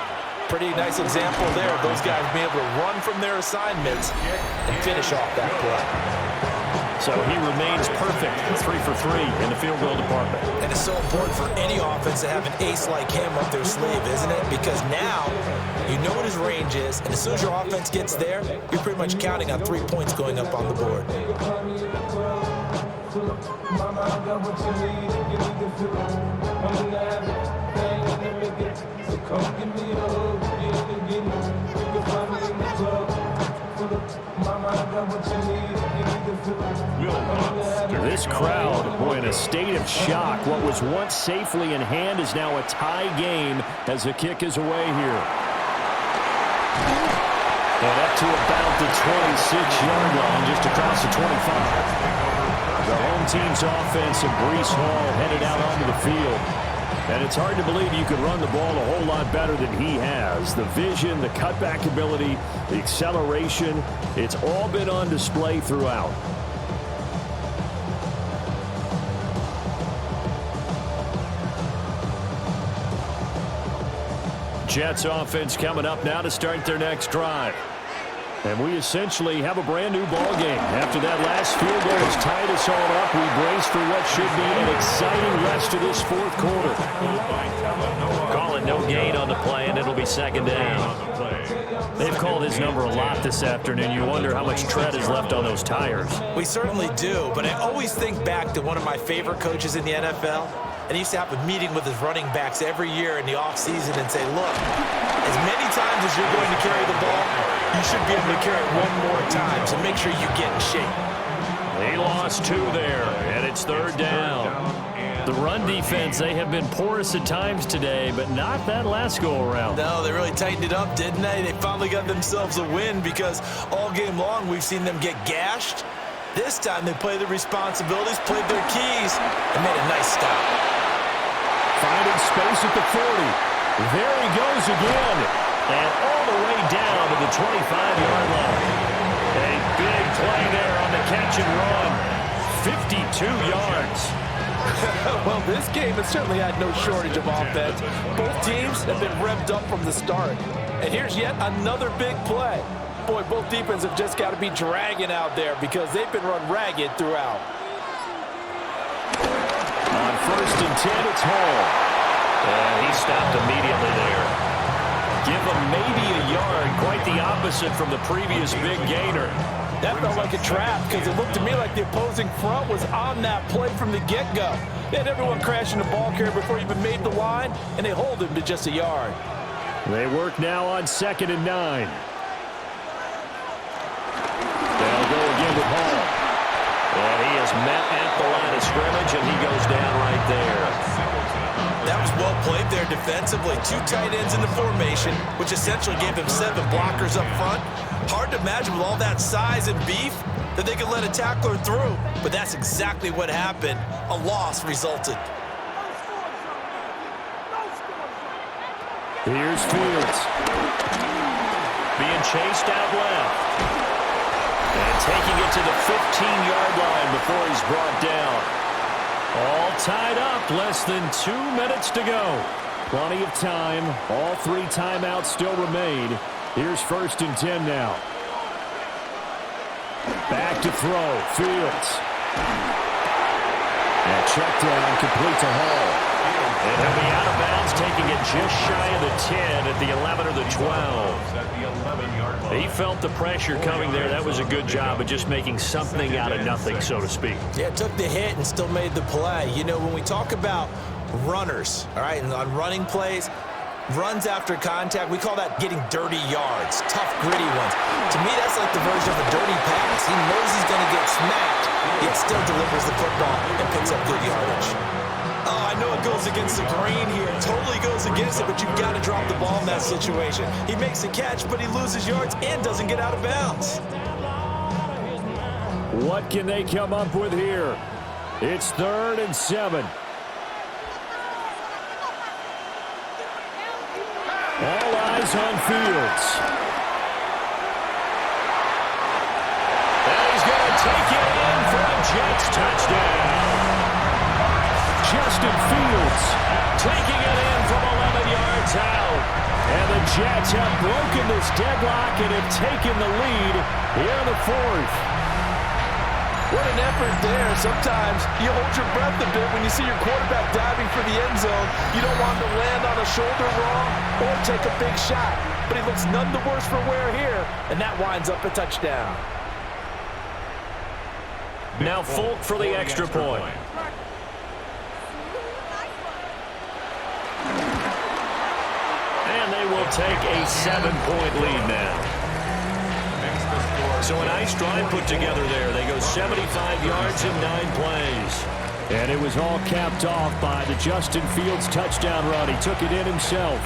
Pretty nice example there of those guys being able to run from their assignments and finish off that play.
So he remains perfect, 3 for 3 in the field goal department.
And it's so important for any offense to have an ace like him up their sleeve, isn't it? Because now you know what his range is, and as soon as your offense gets there, you're pretty much counting on 3 points going up on the board.
This crowd, boy, in a state of shock. What was once safely in hand is now a tie game as the kick is away here. And up to about the 26-yard line, just across the 25. The home team's offense and Breece Hall headed out onto the field. And it's hard to believe you could run the ball a whole lot better than he has. The vision, the cutback ability, the acceleration, it's all been on display throughout. Jets offense coming up now to start their next drive. And we essentially have a brand new ball game. After that last field goal has tied us all up, we brace for what should be an exciting rest of this 4th quarter.
Call it no gain on the play, and it'll be 2nd down. They've called his number a lot this afternoon. You wonder how much tread is left on those tires.
We certainly do, but I always think back to one of my favorite coaches in the NFL. And he used to have a meeting with his running backs every year in the offseason and say, look, as many times as you're going to carry the ball, you should be able to carry it one more time, so make sure you get in shape.
He lost 2 there, and it's 3rd down. The run defense, they have been porous at times today, but not that last go-around.
No, they really tightened it up, didn't they? They finally got themselves a win because all game long we've seen them get gashed. This time they played their responsibilities, played their keys, and made a nice stop.
Finding space at the 40. There he goes again.
And all the way down to the 25-yard line. A big play there on the catch and run. 52 yards.
Well, this game has certainly had no shortage of offense. Both teams have been revved up from the start. And here's yet another big play. Boy, both defenses have just got to be dragging out there because they've been run ragged throughout.
On 1st and 10, it's Hall.
And he stopped immediately there. Give him maybe a yard, quite the opposite from the previous big gainer.
That felt like a trap because it looked to me like the opposing front was on that play from the get-go. They had everyone crashing the ball carrier before he even made the line, and they hold him to just a yard.
They work now on 2nd and 9. They'll go again with Hall.
And he is met at the line of scrimmage, and he goes down right there.
That was well played there defensively. 2 tight ends in the formation, which essentially gave them 7 blockers up front. Hard to imagine with all that size and beef that they could let a tackler through, but that's exactly what happened. A loss resulted.
Here's Fields.
Being chased out left. And taking it to the 15-yard line before he's brought down. All tied up, less than 2 minutes to go.
Plenty of time. All 3 timeouts still remain. Here's 1st and 10 now. Back to throw. Fields. And check down, complete to Hall.
And he'll be out of bounds, taking it just shy of the 10 at the 11 or the 12. He felt the pressure coming there. That was a good job of just making something out of nothing, so to speak.
Yeah, took the hit and still made the play. You know, when we talk about runners, all right, and on running plays, runs after contact, we call that getting dirty yards, tough, gritty ones. To me, that's like the version of a dirty pass. He knows he's going to get smacked, yet still delivers the football and picks up good yardage. Oh, I know it goes against the grain here. It totally goes against it, but you've got to drop the ball in that situation. He makes a catch, but he loses yards and doesn't get out of bounds.
What can they come up with here? It's 3rd and 7. All eyes on Fields.
And he's going to take it in for a Jets touchdown.
Justin Fields
Taking it in from 11 yards out.
and the Jets have broken this deadlock and have taken the lead here in the 4th.
What an effort there. Sometimes you hold your breath a bit when you see your quarterback diving for the end zone. You don't want him to land on a shoulder wrong or take a big shot. But he looks none the worse for wear here, and that winds up a touchdown.
Now Folk for the extra point. And they will take a 7-point lead now. So a nice drive put together there. They go 75 yards in 9 plays.
And it was all capped off by the Justin Fields touchdown run. He took it in himself.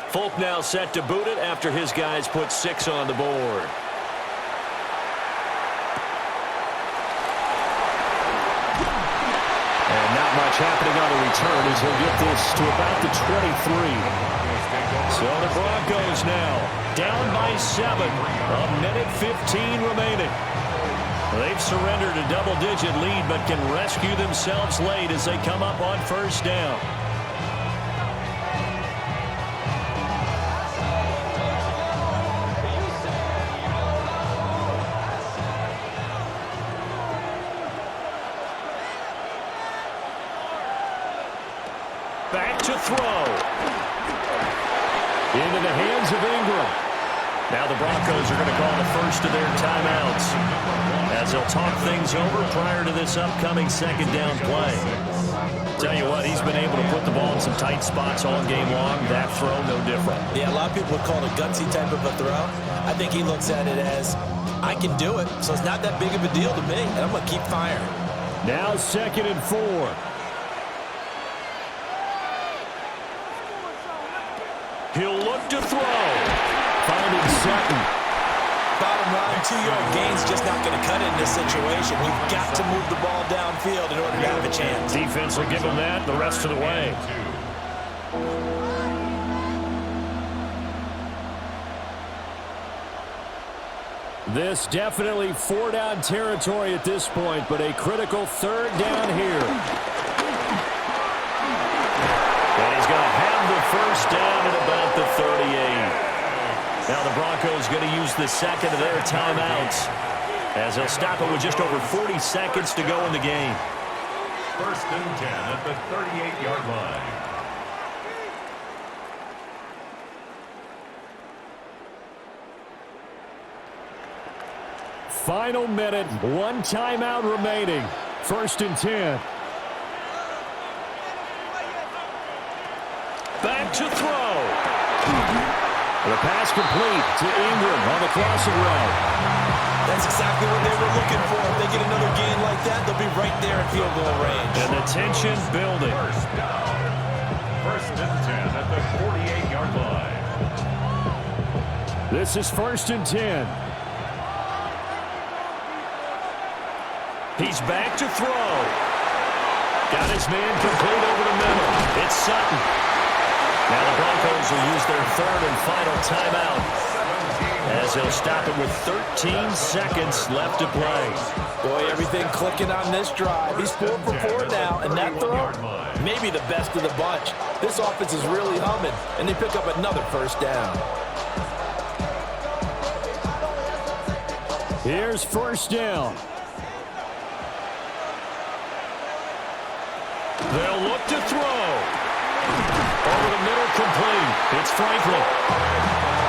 Folk now set to boot it after his guys put 6 on the board.
And not much happening on the return as he'll get this to about the 23.
So the Broncos now down by 7. A minute 15 remaining. They've surrendered a double-digit lead but can rescue themselves late as they come up on 1st down. Back to throw.
Into the hands of Ingram.
Now the Broncos are going to call the first of their timeouts as they'll talk things over prior to this upcoming 2nd down play. Tell you what, he's been able to put the ball in some tight spots all game long. That throw, no different.
Yeah, a lot of people would call it a gutsy type of a throw. I think he looks at it as, I can do it, so it's not that big of a deal to me, and I'm going to keep firing.
Now 2nd and 4.
He'll look to throw.
Finding Sutton.
Bottom line, 2-yard gain's just not going to cut it in this situation. You've got to move the ball downfield in order to have a chance.
Defense will give him that the rest of the way.
This definitely 4-down territory at this point, but a critical 3rd down here.
And he's going to have the 1st down at about the 38. Now the Broncos going to use the 2nd of their timeouts as they'll stop it with just over 40 seconds to go in the game.
1st and 10 at the 38-yard line.
Final minute, 1 timeout remaining. 1st and 10.
Back to throw.
The pass complete to Ingram on the crossing route.
That's exactly what they were looking for. If they get another gain like that, they'll be right there in field goal range.
And the tension building.
1st down. 1st and 10 at the 48-yard line.
This is 1st and 10.
He's back to throw. Got his man complete over the middle. It's Sutton. Now the Broncos will use their 3rd and final timeout as he'll stop it with 13 seconds left to play.
Boy, everything clicking on this drive. He's 4 for 4 now, and that throw, maybe the best of the bunch. This offense is really humming, and they pick up another first down.
Here's first down.
They'll look to throw. Over the middle, complete. It's Franklin.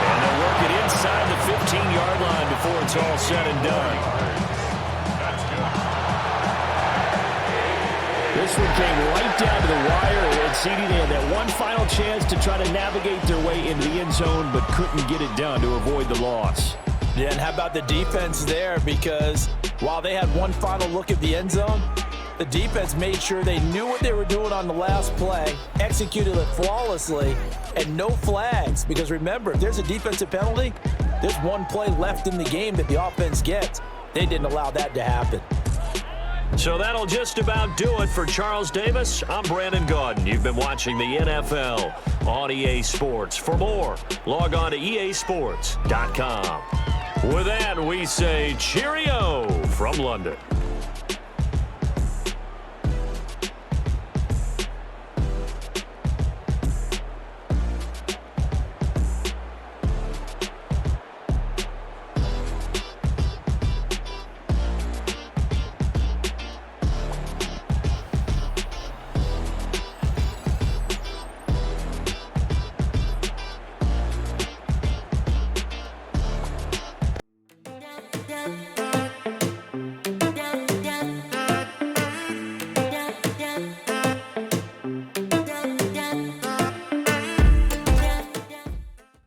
And they'll work it inside the 15-yard line before it's all said and done.
This one came right down to the wire, and CD, they had that one final chance to try to navigate their way into the end zone, but couldn't get it done to avoid the loss.
Yeah, and how about the defense there? Because while they had one final look at the end zone, the defense made sure they knew what they were doing on the last play, executed it flawlessly, and no flags. Because remember, if there's a defensive penalty, there's one play left in the game that the offense gets. They didn't allow that to happen.
So that'll just about do it for Charles Davis. I'm Brandon Gaudin. You've been watching the NFL on EA Sports. For more, log on to easports.com. With that, we say cheerio from London.